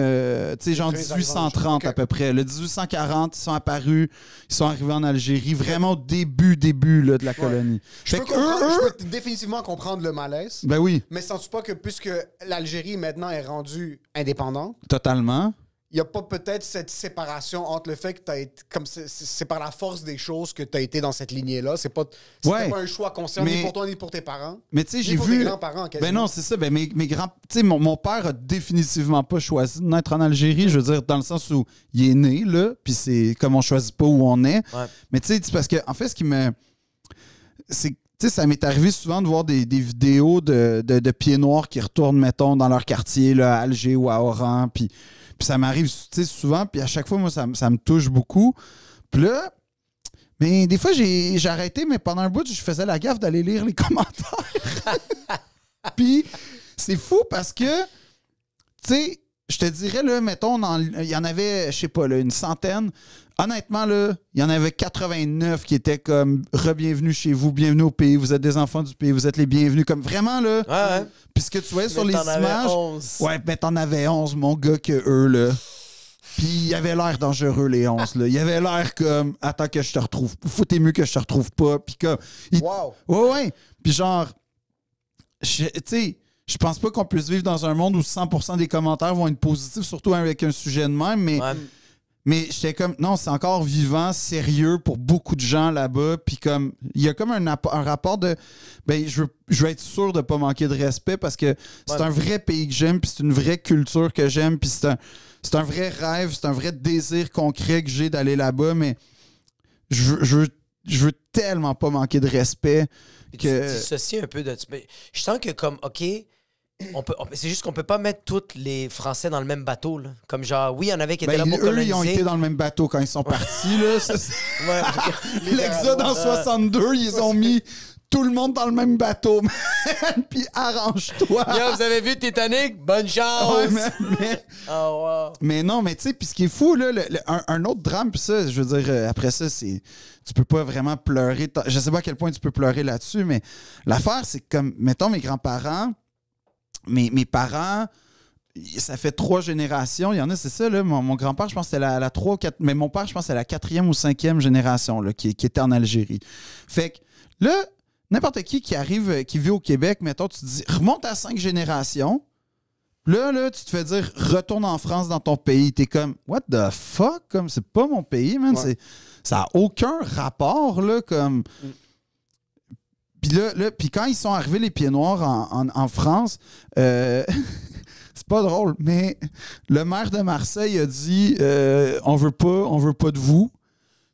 tu sais, genre 1830 à peu près. Le 1840, ils sont apparus, ils sont arrivés en Algérie, vraiment au début là, de la colonie. Je peux définitivement comprendre le malaise. Ben oui. Mais sens-tu pas que puisque l'Algérie maintenant est rendue indépendante, totalement. Il n'y a pas peut-être cette séparation entre le fait que tu as été. Comme c'est par la force des choses que tu as été dans cette lignée-là. C'était pas un choix conscient ni pour toi ni pour tes parents. Mais tu sais, j'ai vu. Tes grands-parents, ben non, c'est ça. Ben mes grands. Tu sais, mon père a définitivement pas choisi de naître en Algérie. Je veux dire, dans le sens où il est né, là. Puis c'est comme on choisit pas où on est. Ouais. Mais tu sais, parce que, en fait, ce qui me. C'est. Tu sais, ça m'est arrivé souvent de voir des vidéos de pieds noirs qui retournent, mettons, dans leur quartier, là, à Alger ou à Oran. Puis ça m'arrive souvent, puis à chaque fois, moi, ça me touche beaucoup. Puis là, mais des fois, j'ai arrêté, mais pendant un bout, je faisais la gaffe d'aller lire les commentaires. Puis c'est fou parce que, tu sais, je te dirais, là, mettons, il y en avait, je sais pas, là, une centaine. Honnêtement, là, il y en avait 89 qui étaient comme « Re-bienvenue chez vous, bienvenue au pays, vous êtes des enfants du pays, vous êtes les bienvenus. » Comme vraiment, là. Ouais. Puis ce que tu voyais sur les t'en avais images... 11. Ouais, ben t'en avais 11, mon gars, que eux, là. Puis il avait l'air dangereux, les 11, là. Il avait l'air comme « Attends que je te retrouve. Foutez mieux que je te retrouve pas. » Puis comme... Wow! Ouais. Puis genre... Tu sais... Je pense pas qu'on puisse vivre dans un monde où 100% des commentaires vont être positifs, surtout avec un sujet de même, mais... Ouais. Mais j'étais comme, non, c'est encore vivant, sérieux pour beaucoup de gens là-bas. Puis comme, il y a comme un rapport de, ben, je veux être sûr de pas manquer de respect parce que c'est un vrai pays que j'aime, puis c'est une vraie culture que j'aime, puis c'est un vrai rêve, c'est un vrai désir concret que j'ai d'aller là-bas, mais je veux tellement pas manquer de respect Puis que... tu dissocies un peu de... Mais je sens que comme, OK... c'est juste qu'on peut pas mettre tous les Français dans le même bateau. Là. Comme genre, oui, il y en avait qui étaient là pour eux, coloniser. ils ont été dans le même bateau quand ils sont partis. Là. Ça, Ouais. L'Exode en 62, ils ont mis tout le monde dans le même bateau. Puis arrange-toi. Yo, vous avez vu Titanic? Bonne chance! Ouais, mais... Oh, wow. Mais non, mais tu sais, puis ce qui est fou, là, un autre drame, puis ça, je veux dire, après ça, c'est... Tu peux pas vraiment pleurer. Je sais pas à quel point tu peux pleurer là-dessus, mais l'affaire, c'est comme, mettons, mes grands-parents, mes parents, ça fait 3 générations. Il y en a, c'est ça, là. Mon grand-père, je pense que c'était la 3 ou 4... Mais mon père, je pense que c'était la 4e ou 5e génération là, qui était en Algérie. Fait que là, n'importe qui arrive, qui vit au Québec, mettons, tu te dis, remonte à 5 générations. Là, tu te fais dire, retourne en France dans ton pays. T'es comme, what the fuck? Comme, c'est pas mon pays, man. Ouais. Ça a aucun rapport, là, comme... Puis là, puis quand ils sont arrivés, les Pieds Noirs, en France, c'est pas drôle, mais le maire de Marseille a dit, on veut pas de vous.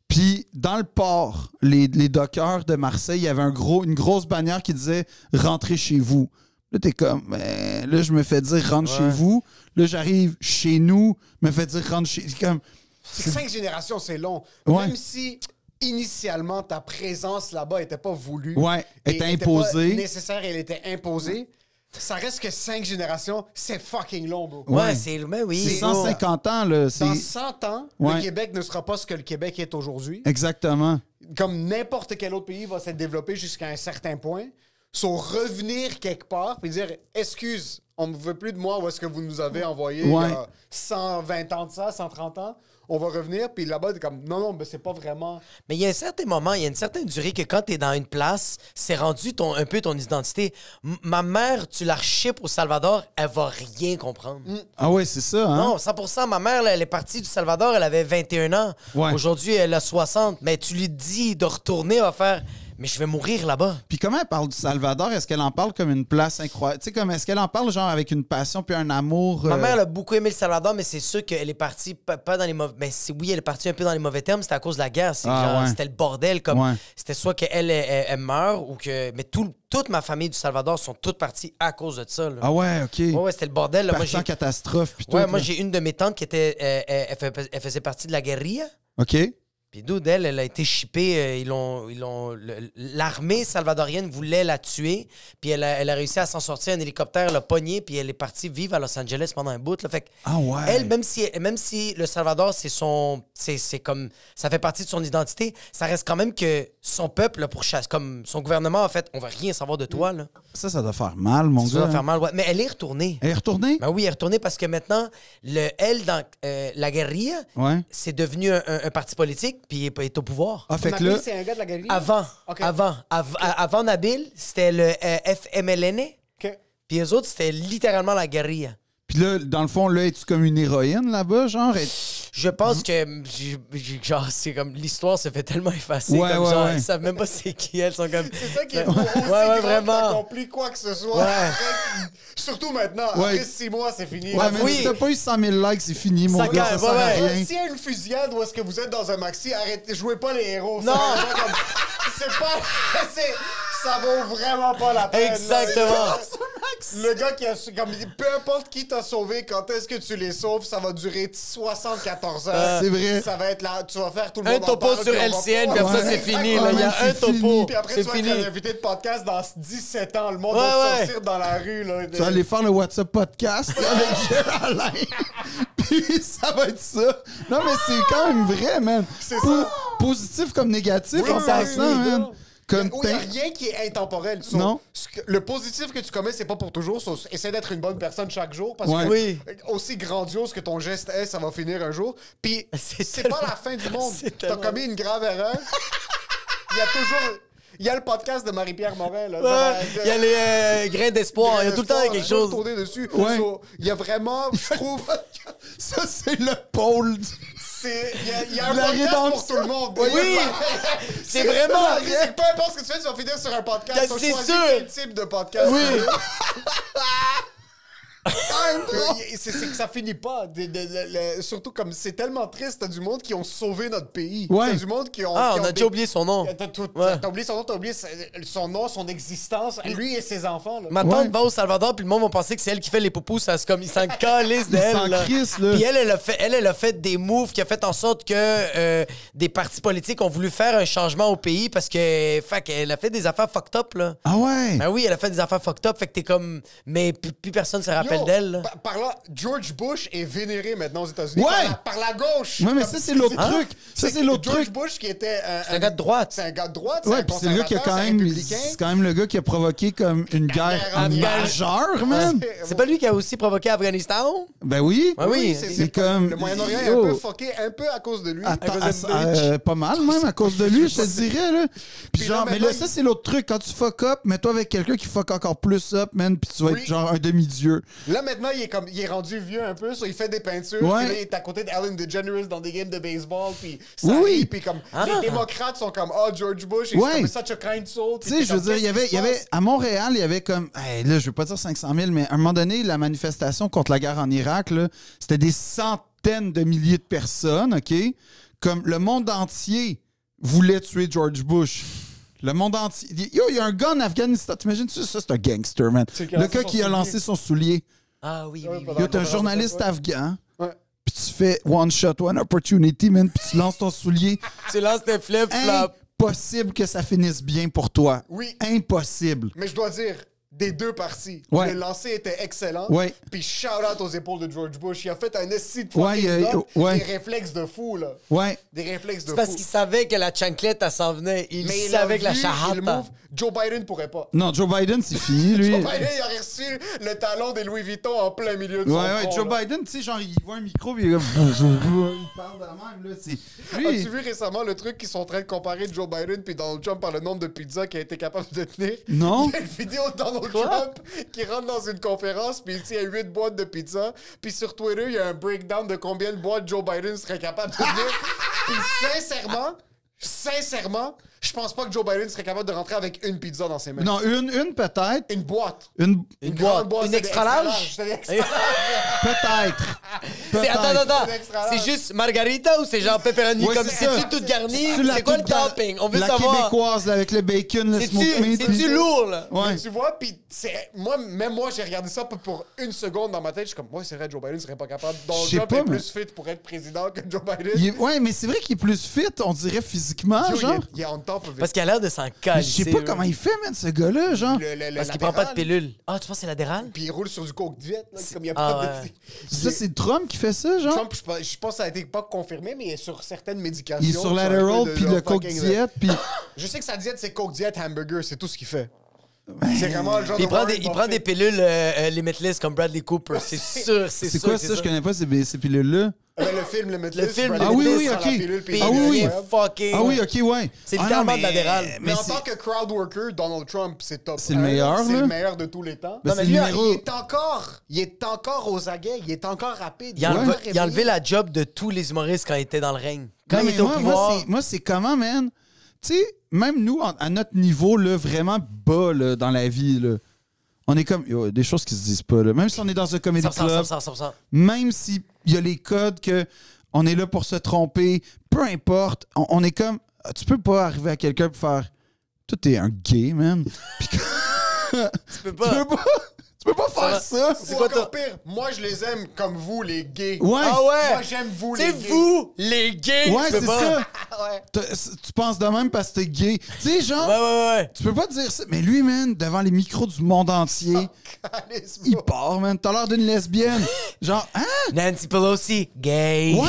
Puis dans le port, les dockers de Marseille, il y avait une grosse bannière qui disait « Rentrez chez vous ». Là, t'es comme, là, je me fais dire « Rentre chez vous ». Là, j'arrive chez nous, me fais dire « Rentre chez... » comme, C'est que 5 générations, c'est long. Ouais. Même si initialement ta présence là-bas n'était pas voulue, Ouais, et était était imposée. pas nécessaire, elle était imposée. Ça reste que 5 générations, c'est fucking long, bro. Ouais, Ouais. c'est... Mais oui. C'est 150 ans, là. Dans C'est... 100 ans, Ouais. le Québec ne sera pas ce que le Québec est aujourd'hui. Exactement. Comme n'importe quel autre pays va s'être développé jusqu'à un certain point. Sauf revenir quelque part et dire « Excuse, on ne veut plus de moi où est-ce que vous nous avez envoyé il y Ouais. a 120 ans de ça, 130 ans. On va revenir. » Puis là-bas, t'es comme « Non, mais c'est pas vraiment... » Mais il y a un certain moment, il y a une certaine durée que quand t'es dans une place, c'est rendu un peu ton identité. Ma mère, tu la ship au Salvador, elle va rien comprendre. Ah ouais, c'est ça, hein? Non, 100%. Ma mère, là, elle est partie du Salvador, elle avait 21 ans. Ouais. Aujourd'hui, elle a 60. Mais tu lui dis de retourner, elle va faire... Mais je vais mourir là-bas. Puis comment elle parle du Salvador? Est-ce qu'elle en parle comme une place incroyable? Tu sais, comme est-ce qu'elle en parle genre avec une passion puis un amour? Ma mère, elle a beaucoup aimé le Salvador, mais c'est sûr qu'elle est partie pas dans les mauvais... Mais oui, elle est partie un peu dans les mauvais termes. C'était à cause de la guerre. C'est Ah, genre, ouais. c'était le bordel. Comme, Ouais. C'était soit qu'elle elle meurt ou que... Mais toute ma famille du Salvador sont toutes parties à cause de ça. Là. Ah ouais, OK. Ouais, c'était le bordel. Là. Moi, Parti en catastrophe puis tout. ouais, moi, là. j'ai une de mes tantes qui était... elle faisait partie de la guérilla. OK. Puis d'où elle a été chippée. L'armée salvadorienne voulait la tuer. Puis elle a réussi à s'en sortir. Un hélicoptère l'a pognée. Puis elle est partie vivre à Los Angeles pendant un bout. Là. Fait que Ah ouais. elle, même si le Salvador, c'est comme... Ça fait partie de son identité, ça reste quand même que son peuple, là, pour chasser, comme son gouvernement, en fait, on va rien savoir de toi. Là. Ça doit faire mal, mon Ça gars. va faire mal. Ouais. Mais elle est retournée. Elle est retournée? Ben oui, elle est retournée parce que maintenant, elle, dans la guérilla, Ouais. c'est devenu un parti politique, puis il est au pouvoir. Ah, fait que Nabil, là... c'est un gars de la galerie? Ok. Avant Nabil, c'était le FMLN, OK. puis eux autres, c'était littéralement la guérilla. Puis là, dans le fond, là, es-tu comme une héroïne là-bas, genre? Je pense que, genre, c'est comme, l'histoire se fait tellement effacer, Ouais, comme ouais, genre, ouais. ils savent même pas c'est qui, elles sont comme... C'est ça qui est fou. Aussi Ouais, grand vraiment. que t'accomplis quoi que ce soit. Ouais. Après, surtout maintenant, Ouais. après 6 mois, c'est fini. Ouais, mais oui. si t'as pas eu 100 000 likes, c'est fini, mon Ça gars, ça gagne, sert à ouais, rien. S'il y a une fusillade où est-ce que vous êtes dans un maxi, arrêtez, jouez pas les héros. Non. C'est pas... Ça vaut vraiment pas la peine. Exactement. Le gars qui a... Comme, peu importe qui t'a sauvé, quand est-ce que tu les sauves, ça va durer 74 heures. C'est vrai. Ça va être là... Tu vas faire tout le Un monde en topo parle, sur puis on va LCN, pas- puis après, Ouais. c'est fini. Là. Il y a C'est un topo, fini. Puis après, c'est tu vas fini. être un invité de podcast dans 17 ans. Le monde Ouais, va ouais. sortir dans la rue. Là. Tu vas aller faire le WhatsApp podcast avec Géraldin. Puis ça va être ça. Non, mais c'est quand même vrai, man. C'est ça. Positif comme négatif, Oui, en oui, passant, oui, man. Comme il n'y a rien qui est intemporel. So, Non. Le positif que tu commets, c'est pas pour toujours. So, essaie d'être une bonne personne chaque jour. Parce Ouais. que Oui. aussi grandiose que ton geste est, ça va finir un jour. Puis C'est c'est tellement- pas la fin du monde. c'est T'as tellement- commis une grave erreur. Il y a toujours... Il y a le podcast de Marie-Pierre Morin. Là. Ouais, il y a les grains d'espoir, il y a tout le temps quelque chose. Tourner dessus. Ouais. So, il y a vraiment, je trouve... Ça, c'est le pôle. Il y a un La podcast rédemption. pour tout le monde. Oui! C'est vraiment c'est vrai. peu importe ce que tu fais, tu vas finir sur un podcast. C'est Tu vas choisir sûr. quel type de podcast. Oui. C'est que ça finit pas. Surtout comme c'est tellement triste, t'as du monde qui ont sauvé notre pays. Ouais. T'as du monde qui ont. Ah, qui on ont a déjà oublié son nom. Ouais. T'as oublié son nom, t'as oublié son nom, son existence, lui et ses enfants. Là. Ma tante va au Salvador, puis le monde va penser que c'est elle qui fait les poupous. Ça, c'est comme, ils s'en calissent d'elle. s'en là. crissent, là. Puis elle a fait des moves qui a fait en sorte que des partis politiques ont voulu faire un changement au pays parce que, elle a fait des affaires fucked up, là. Ah ouais? Ben oui, elle a fait des affaires fucked up, fait que t'es comme... Mais plus personne se rappelle Yo, d'elle, là. Par là, George Bush est vénéré maintenant aux États-Unis Ouais. par la gauche. Ouais, mais Comme ça, c'est l'autre Hein? truc. Ça, c'est l'autre George truc. Bush qui était C'est un gars de droite. C'est un gars de droite, c'est Ouais, un puis c'est le gars qui a quand conservateur, c'est un même. républicain. C'est quand même le gars qui a provoqué comme une guerre afghane. majeure, man. C'est pas lui qui a aussi provoqué Afghanistan? Ben oui. Ouais, oui. C'est comme. Le Moyen-Orient est Yo. un peu fucké, un peu à cause de lui. Attends, à cause de pas mal même à cause de lui, je te dirais là. Puis Puis là, genre, mais maintenant, là ça c'est l'autre truc quand tu fuck up, mets-toi avec quelqu'un qui fuck encore plus up, man, puis tu vas Oui. être genre un demi-dieu. Là, maintenant, il est rendu vieux un peu, il fait des peintures. Ouais. Puis là, il est à côté d'Ellen DeGeneres dans des games de baseball. Puis ça Oui. rit, puis comme les démocrates sont comme George Bush, he's Ouais. comme such a kind soul. Tu sais, je veux dire, il y avait à Montréal, il y avait comme hey, là, je veux pas dire 500 000, mais à un moment donné, la manifestation contre la guerre en Irak là, c'était des centaines de milliers de personnes, OK? Comme le monde entier voulait tuer George Bush. Le monde entier. Yo, il y a un gars en Afghanistan. T'imagines-tu ça? C'est un gangster, man. C'est qui a Le lancé gars son qui a soulier. lancé son soulier. Ah oui, oui, oui. pendant- Yo, t'es un conférence journaliste de presse, afghan. Ouais. Puis tu fais one shot, one opportunity, man. Puis tu lances ton soulier. Tu lances des flip-flops. Impossible que ça finisse bien pour toi. Oui. Impossible. Mais je dois dire, des deux parties, Ouais. le lancer était excellent. Ouais. Puis shout out aux épaules de George Bush. Il a fait un esti de Ouais, fucking dunk, ouais. des réflexes de fou, là. Ouais. Des réflexes de Parce fou. qu'il savait que la chanclette, elle s'en venait. Il Mais savait que la le charrette. move, Joe Biden pourrait pas. Non, Joe Biden, c'est fini, lui. Joe Biden, il aurait reçu le talon des Louis Vuitton en plein milieu de son Ouais, front, Joe là. Biden, tu sais, genre, il voit un micro, puis il est comme. Il parle de la même, là. C'est. Lui. As-tu vu récemment le truc qu'ils sont en train de comparer Joe Biden puis Donald Trump par le nombre de pizzas qu'il a été capable de tenir? Non. Il y a une vidéo de Donald Trump qui rentre dans une conférence puis il tient 8 boîtes de pizza. Puis sur Twitter, il y a un breakdown de combien de boîtes Joe Biden serait capable de tenir. Puis sincèrement, je pense pas que Joe Biden serait capable de rentrer avec une pizza dans ses mains. Non, une peut-être. Une boîte. Une. grande boîte. Une c'est extra des large? C'est des extra large. Peut-être. C'est, attends. C'est extra large. C'est juste margarita ou c'est genre pepperoni? Ouais, comme c'est c'est-tu ça. tout garni? C'est la C'est quoi le toute la- topping? On veut la savoir. québécoise, là, avec le bacon, le smoked meat. C'est-tu lourd, là? Ouais. Mais tu vois, puis même moi, j'ai regardé ça pour une seconde dans ma tête. Je suis comme, ouais, c'est vrai, Joe Biden serait pas capable. Donald Je sais Trump pas, est mais- plus fit pour être président que Joe Biden. Ouais, mais c'est vrai qu'il est plus fit, on dirait physiquement, Yo, genre. il est on top of it. Parce qu'il a l'air de s'en Mais caler. je sais pas comment il fait, man, ce gars-là, genre. Parce qu'il prend pas de pilule. Ah, tu penses que c'est l'adéral? Puis il roule sur du coke diète, là, comme il y a Ah, pas ouais. de... Ça, c'est Trump qui fait ça, genre. Trump, je pense que ça a été pas confirmé, mais il est sur certaines médications. Il est sur un l'Adderall, peu de puis genre le coke fucking- diète, puis. Je sais que sa diète, c'est coke diète hamburger, c'est tout ce qu'il fait. C'est vraiment le genre Puis de il prend Warren des, il prend des Buffett. pilules Limitless comme Bradley Cooper. C'est sûr, c'est C'est sûr. quoi que ça? Je ça. connais pas ces pilules-là. Le film Limitless. Le film Bradley Ah oui, Cooper oui, prend ok. la pilule, puis Puis Ah il oui, est oui. incroyable. fucking. Ah oui, ok, ouais. C'est Ah non, littéralement mais- de l'adéral. Mais en c'est- tant que crowd worker, Donald Trump, c'est top. C'est le 1, meilleur, C'est là. le meilleur de tous les temps. Ben, Non, mais c'est lui, le numéro. Il est encore aux aguets, il est encore rapide. Il a, est enlevé, encore il a enlevé réveillé. la job de tous les humoristes quand il était dans le règne. Quand Non, il mais était au pouvoir. moi, c'est comment, man? Tu sais, même nous, à notre niveau, là, vraiment bas là, dans la vie, là, on est comme. Yo, des choses qui se disent pas, là. Même si on est dans un comedy 100%, club, 100%. même s'il y a les codes que on est là pour se tromper, peu importe, on est comme. Tu peux pas arriver à quelqu'un pour faire. Toi, t'es un gay, man. Puis que- Tu peux tu pas. peux pas faire ça. C'est quoi encore pire. Moi, je les aime comme vous, les gays. Ouais. Ah ouais? Moi, j'aime vous, les C'est gays. vous, les gays. Ouais, tu peux c'est pas. ça. Ouais. Tu penses de même parce que t'es gay. Tu sais, genre. Ouais. Tu peux pas dire ça. Mais lui, man, devant les micros du monde entier, Calice, il bro. part, man. T'as l'air d'une lesbienne. Genre, hein? Nancy Pelosi, gay. Ouais.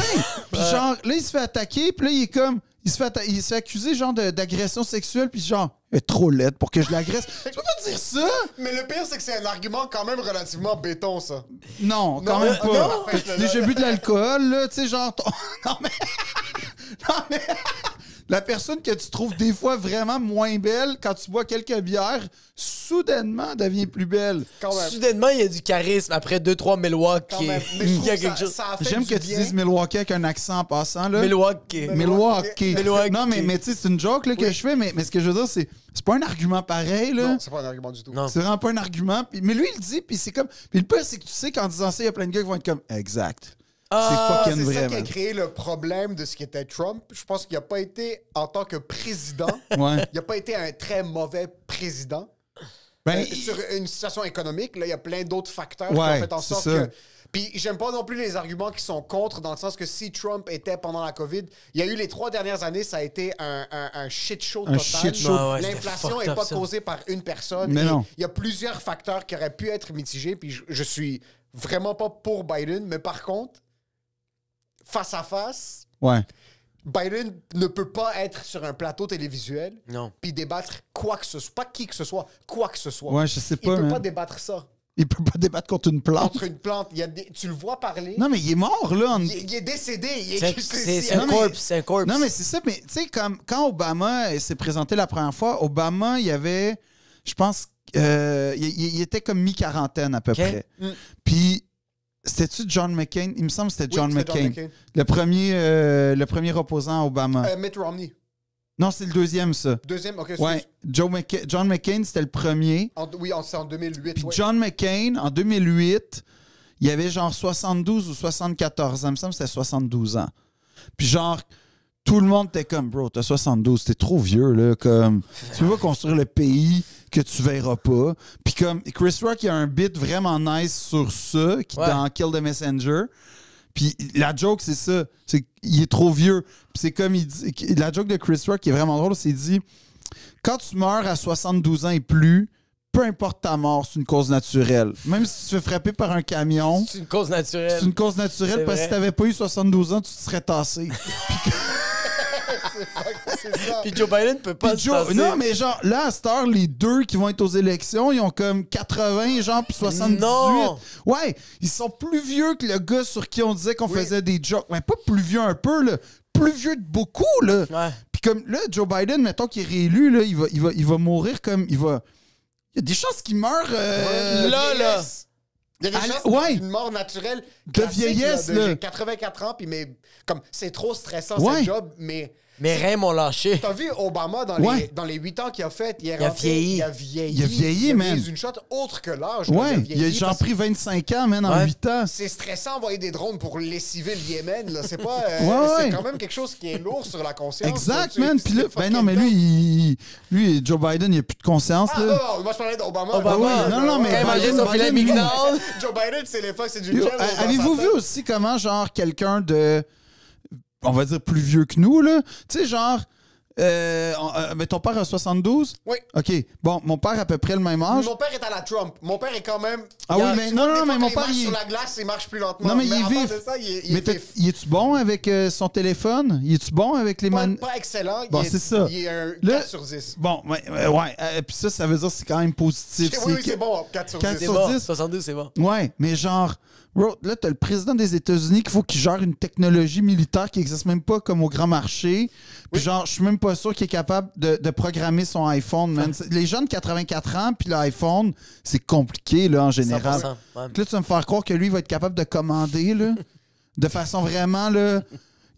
Puis genre, là, il se fait attaquer. Puis là, il est comme... Il se fait accuser, genre, d'agression sexuelle. Puis genre, elle est trop laide pour que je l'agresse. Tu peux pas dire ça? Mais le pire, c'est que c'est un argument quand même relativement béton, ça. Non, quand Non, même non, pas. non. T'as déjà bu de l'alcool, là? Tu sais, genre... Non, mais... Non, mais... la personne que tu trouves des fois vraiment moins belle, quand tu bois quelques bières, soudainement devient plus belle. Quand même. Soudainement, il y a du charisme après 2-3 Milwaukee. Quand même. Mais je Il trouve y a que quelque chose. ça a fait J'aime du que tu bien. dises Milwaukee avec un accent en passant. Là. Milwaukee. Milwaukee. Milwaukee. Non, mais tu sais, c'est une joke là, que je fais, mais ce que je veux dire, c'est pas un argument pareil. Là. Non, c'est pas un argument du tout. Non. C'est vraiment pas un argument. Mais lui, il le dit, puis c'est comme. Puis le pire, c'est que tu sais qu'en disant ça, il y a plein de gars qui vont être comme exact. Ah, c'est fucking C'est ça vrai, qui a man. créé le problème de ce qui était Trump. Je pense qu'il n'a pas été, en tant que président, Ouais. il n'a pas été un très mauvais président. Ben, Sur une situation économique, là, il y a plein d'autres facteurs qui Ouais, ont fait en c'est sorte ça. que... Puis j'aime pas non plus les arguments qui sont contre, dans le sens que si Trump était pendant la COVID, il y a eu les 3 dernières années, ça a été un shit show Un total. shit show. Ah ouais, c'était L'inflation fucked n'est up, pas ça. causée par une personne. Mais Et non. il y a plusieurs facteurs qui auraient pu être mitigés, puis je suis vraiment pas pour Biden, mais par contre, face à face, ouais. Biden ne peut pas être sur un plateau télévisuel Non. puis débattre quoi que ce soit, pas qui que ce soit, quoi que ce soit. Ouais, je sais Il pas, peut man. pas débattre ça. Il peut pas débattre contre une plante. Entre une plante, il y a tu le vois parler. Non, mais il est mort, là. Il est décédé. C'est Non, un mais- corpse, c'est un corpse. Non, mais c'est ça. Mais tu sais, comme quand Obama s'est présenté la première fois, Obama, il y avait, je pense, il était comme mi-quarantaine à peu près. Puis, c'était-tu John McCain? Il me semble que c'était John McCain. Le premier opposant à Obama. Mitt Romney. Non, c'est le deuxième, ça. Deuxième, ok. Ouais. John McCain, c'était le premier. Oui, c'est en 2008. Puis ouais. John McCain, en 2008, il avait genre 72 ou 74 ans. Il me semble que c'était 72 ans. Puis genre, tout le monde était comme, bro, t'as 72, t'es trop vieux, là. Comme, tu peux pas construire le pays que tu verras pas. Puis comme, Chris Rock, il a un bit vraiment nice sur ça, qui Ouais. dans Kill the Messenger. Puis la joke, c'est ça. C'est qu'il est trop vieux. Puis c'est comme il dit. La joke de Chris Rock qui est vraiment drôle, c'est qu'il dit quand tu meurs à 72 ans et plus, peu importe ta mort, c'est une cause naturelle. Même si tu te fais frapper par un camion, C'est une cause naturelle. c'est une cause naturelle C'est parce que vrai. si t'avais pas eu 72 ans, tu te serais tassé. C'est ça. Puis Joe Biden peut pas Puis se Joe- tasser. non, mais genre, là, à cette heure, les deux qui vont être aux élections, ils ont comme 80, genre, puis 78. Non. Ouais, ils sont plus vieux que le gars sur qui on disait qu'on Oui. faisait des jokes. Mais pas plus vieux un peu, là. Plus vieux de beaucoup, là. Ouais. Puis comme, là, Joe Biden, mettons qu'il est réélu, là, il va mourir comme... Il y a des chances qu'il meure... Là, là. Il y a des Allez, chances ouais. d'une mort naturelle De classique, vieillesse, là. J'ai 84 ans, puis mais comme c'est trop stressant Ouais. ce job, mais Mes reins m'ont lâché. t'as vu Obama Ouais. dans les 8 ans qu'il a fait, il, est Il a rentré, vieilli. il a vieilli. Il a vieilli, man. une shot autre que l'âge. là, Ouais, il a vieilli genre parce- pris 25 ans, man, en Ouais. 8 ans. C'est stressant envoyer des drones pour lessiver le Yémen, là. C'est pas. Ouais, c'est ouais. quand même quelque chose qui est lourd sur la conscience. Exact, Tu- man. tu- Puis là, tu- ben non, mais lui, Joe Biden, il a plus de conscience, Ah, là. non, moi je parlais d'Obama. Obama. oui, non, mais Quand il mangeait Biden, son filet Biden, McDonald's. Joe Biden, c'est les fois, c'est du Yo, gel dans avez-vous sa vu tête. aussi comment, genre, quelqu'un de, on va dire, plus vieux que nous, là, tu sais, genre, mais ton père a 72? Oui. OK. Bon, mon père a à peu près le même âge. Mon père est à la Trump. Mon père est quand même. Ah Il y a- oui, mais tu non, vois, des non, fois, mais mon quand père, il marche il- sur la glace, il marche plus lentement. Non, mais il est à part vif. de ça, il Mais est vif. il est-tu bon avec son téléphone? Il est-tu bon avec les Pas, man... pas excellent. Bon, c'est ça. Il est un Là- 4 sur 10. Bon, ouais. Puis ça veut dire que c'est quand même positif. Oui, c'est bon, 4 sur 10. 4 C'est sur bon. 10. 72, c'est bon. Ouais, mais genre, bro, là, t'as le président des États-Unis qu'il faut qu'il gère une technologie militaire qui n'existe même pas comme au grand marché. Puis genre, je suis même pas sûr qu'il est capable de programmer son iPhone, man. Les gens de 84 ans, puis l'iPhone, c'est compliqué, là, en général. 100%, ouais. Là, tu vas me faire croire que lui, il va être capable de commander, là, de façon vraiment, là...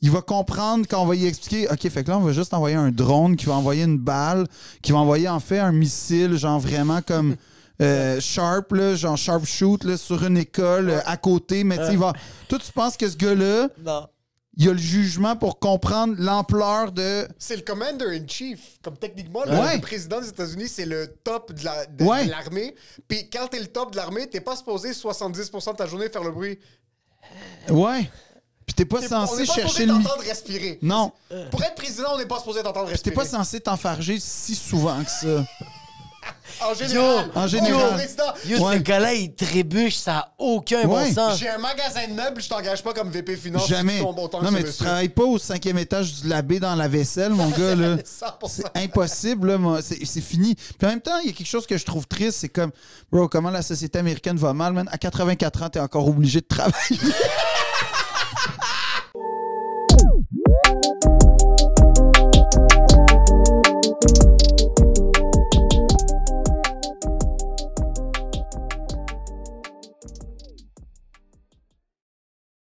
Il va comprendre quand on va y expliquer, OK, fait que là, on va juste envoyer un drone qui va envoyer une balle, qui va envoyer, en fait, un missile, genre vraiment comme... sharp, là, genre sharpshoot là, sur une école à côté, mais tu sais, il va. Toi, tu penses que ce gars-là, Non. il a le jugement pour comprendre l'ampleur de. C'est le commander-in-chief. Comme techniquement, Ouais. le président des États-Unis, c'est le top de Ouais. l'armée. Puis quand t'es le top de l'armée, t'es pas supposé 70% de ta journée faire le bruit. Ouais. Puis t'es pas On censé n'est pas chercher supposé le. t'entendre respirer. Non. Pour être président, on n'est pas supposé t'entendre T'es respirer. pas censé t'enfarger si souvent que ça. En général. en général. Oh, président, Yo, Ouais. ce gars-là, il trébuche, ça a aucun Ouais. bon sens. j'ai un magasin de meubles, je t'engage pas comme VP Finance. Jamais. Si tu tombes autant Non, que mais ce tu monsieur. travailles pas au 5e étage du labé dans la vaisselle, mon gars, là. 100%. C'est impossible, là, moi. C'est fini. Puis en même temps, il y a quelque chose que je trouve triste, c'est comme, bro, comment la société américaine va mal, man. À 84 ans, t'es encore obligé de travailler.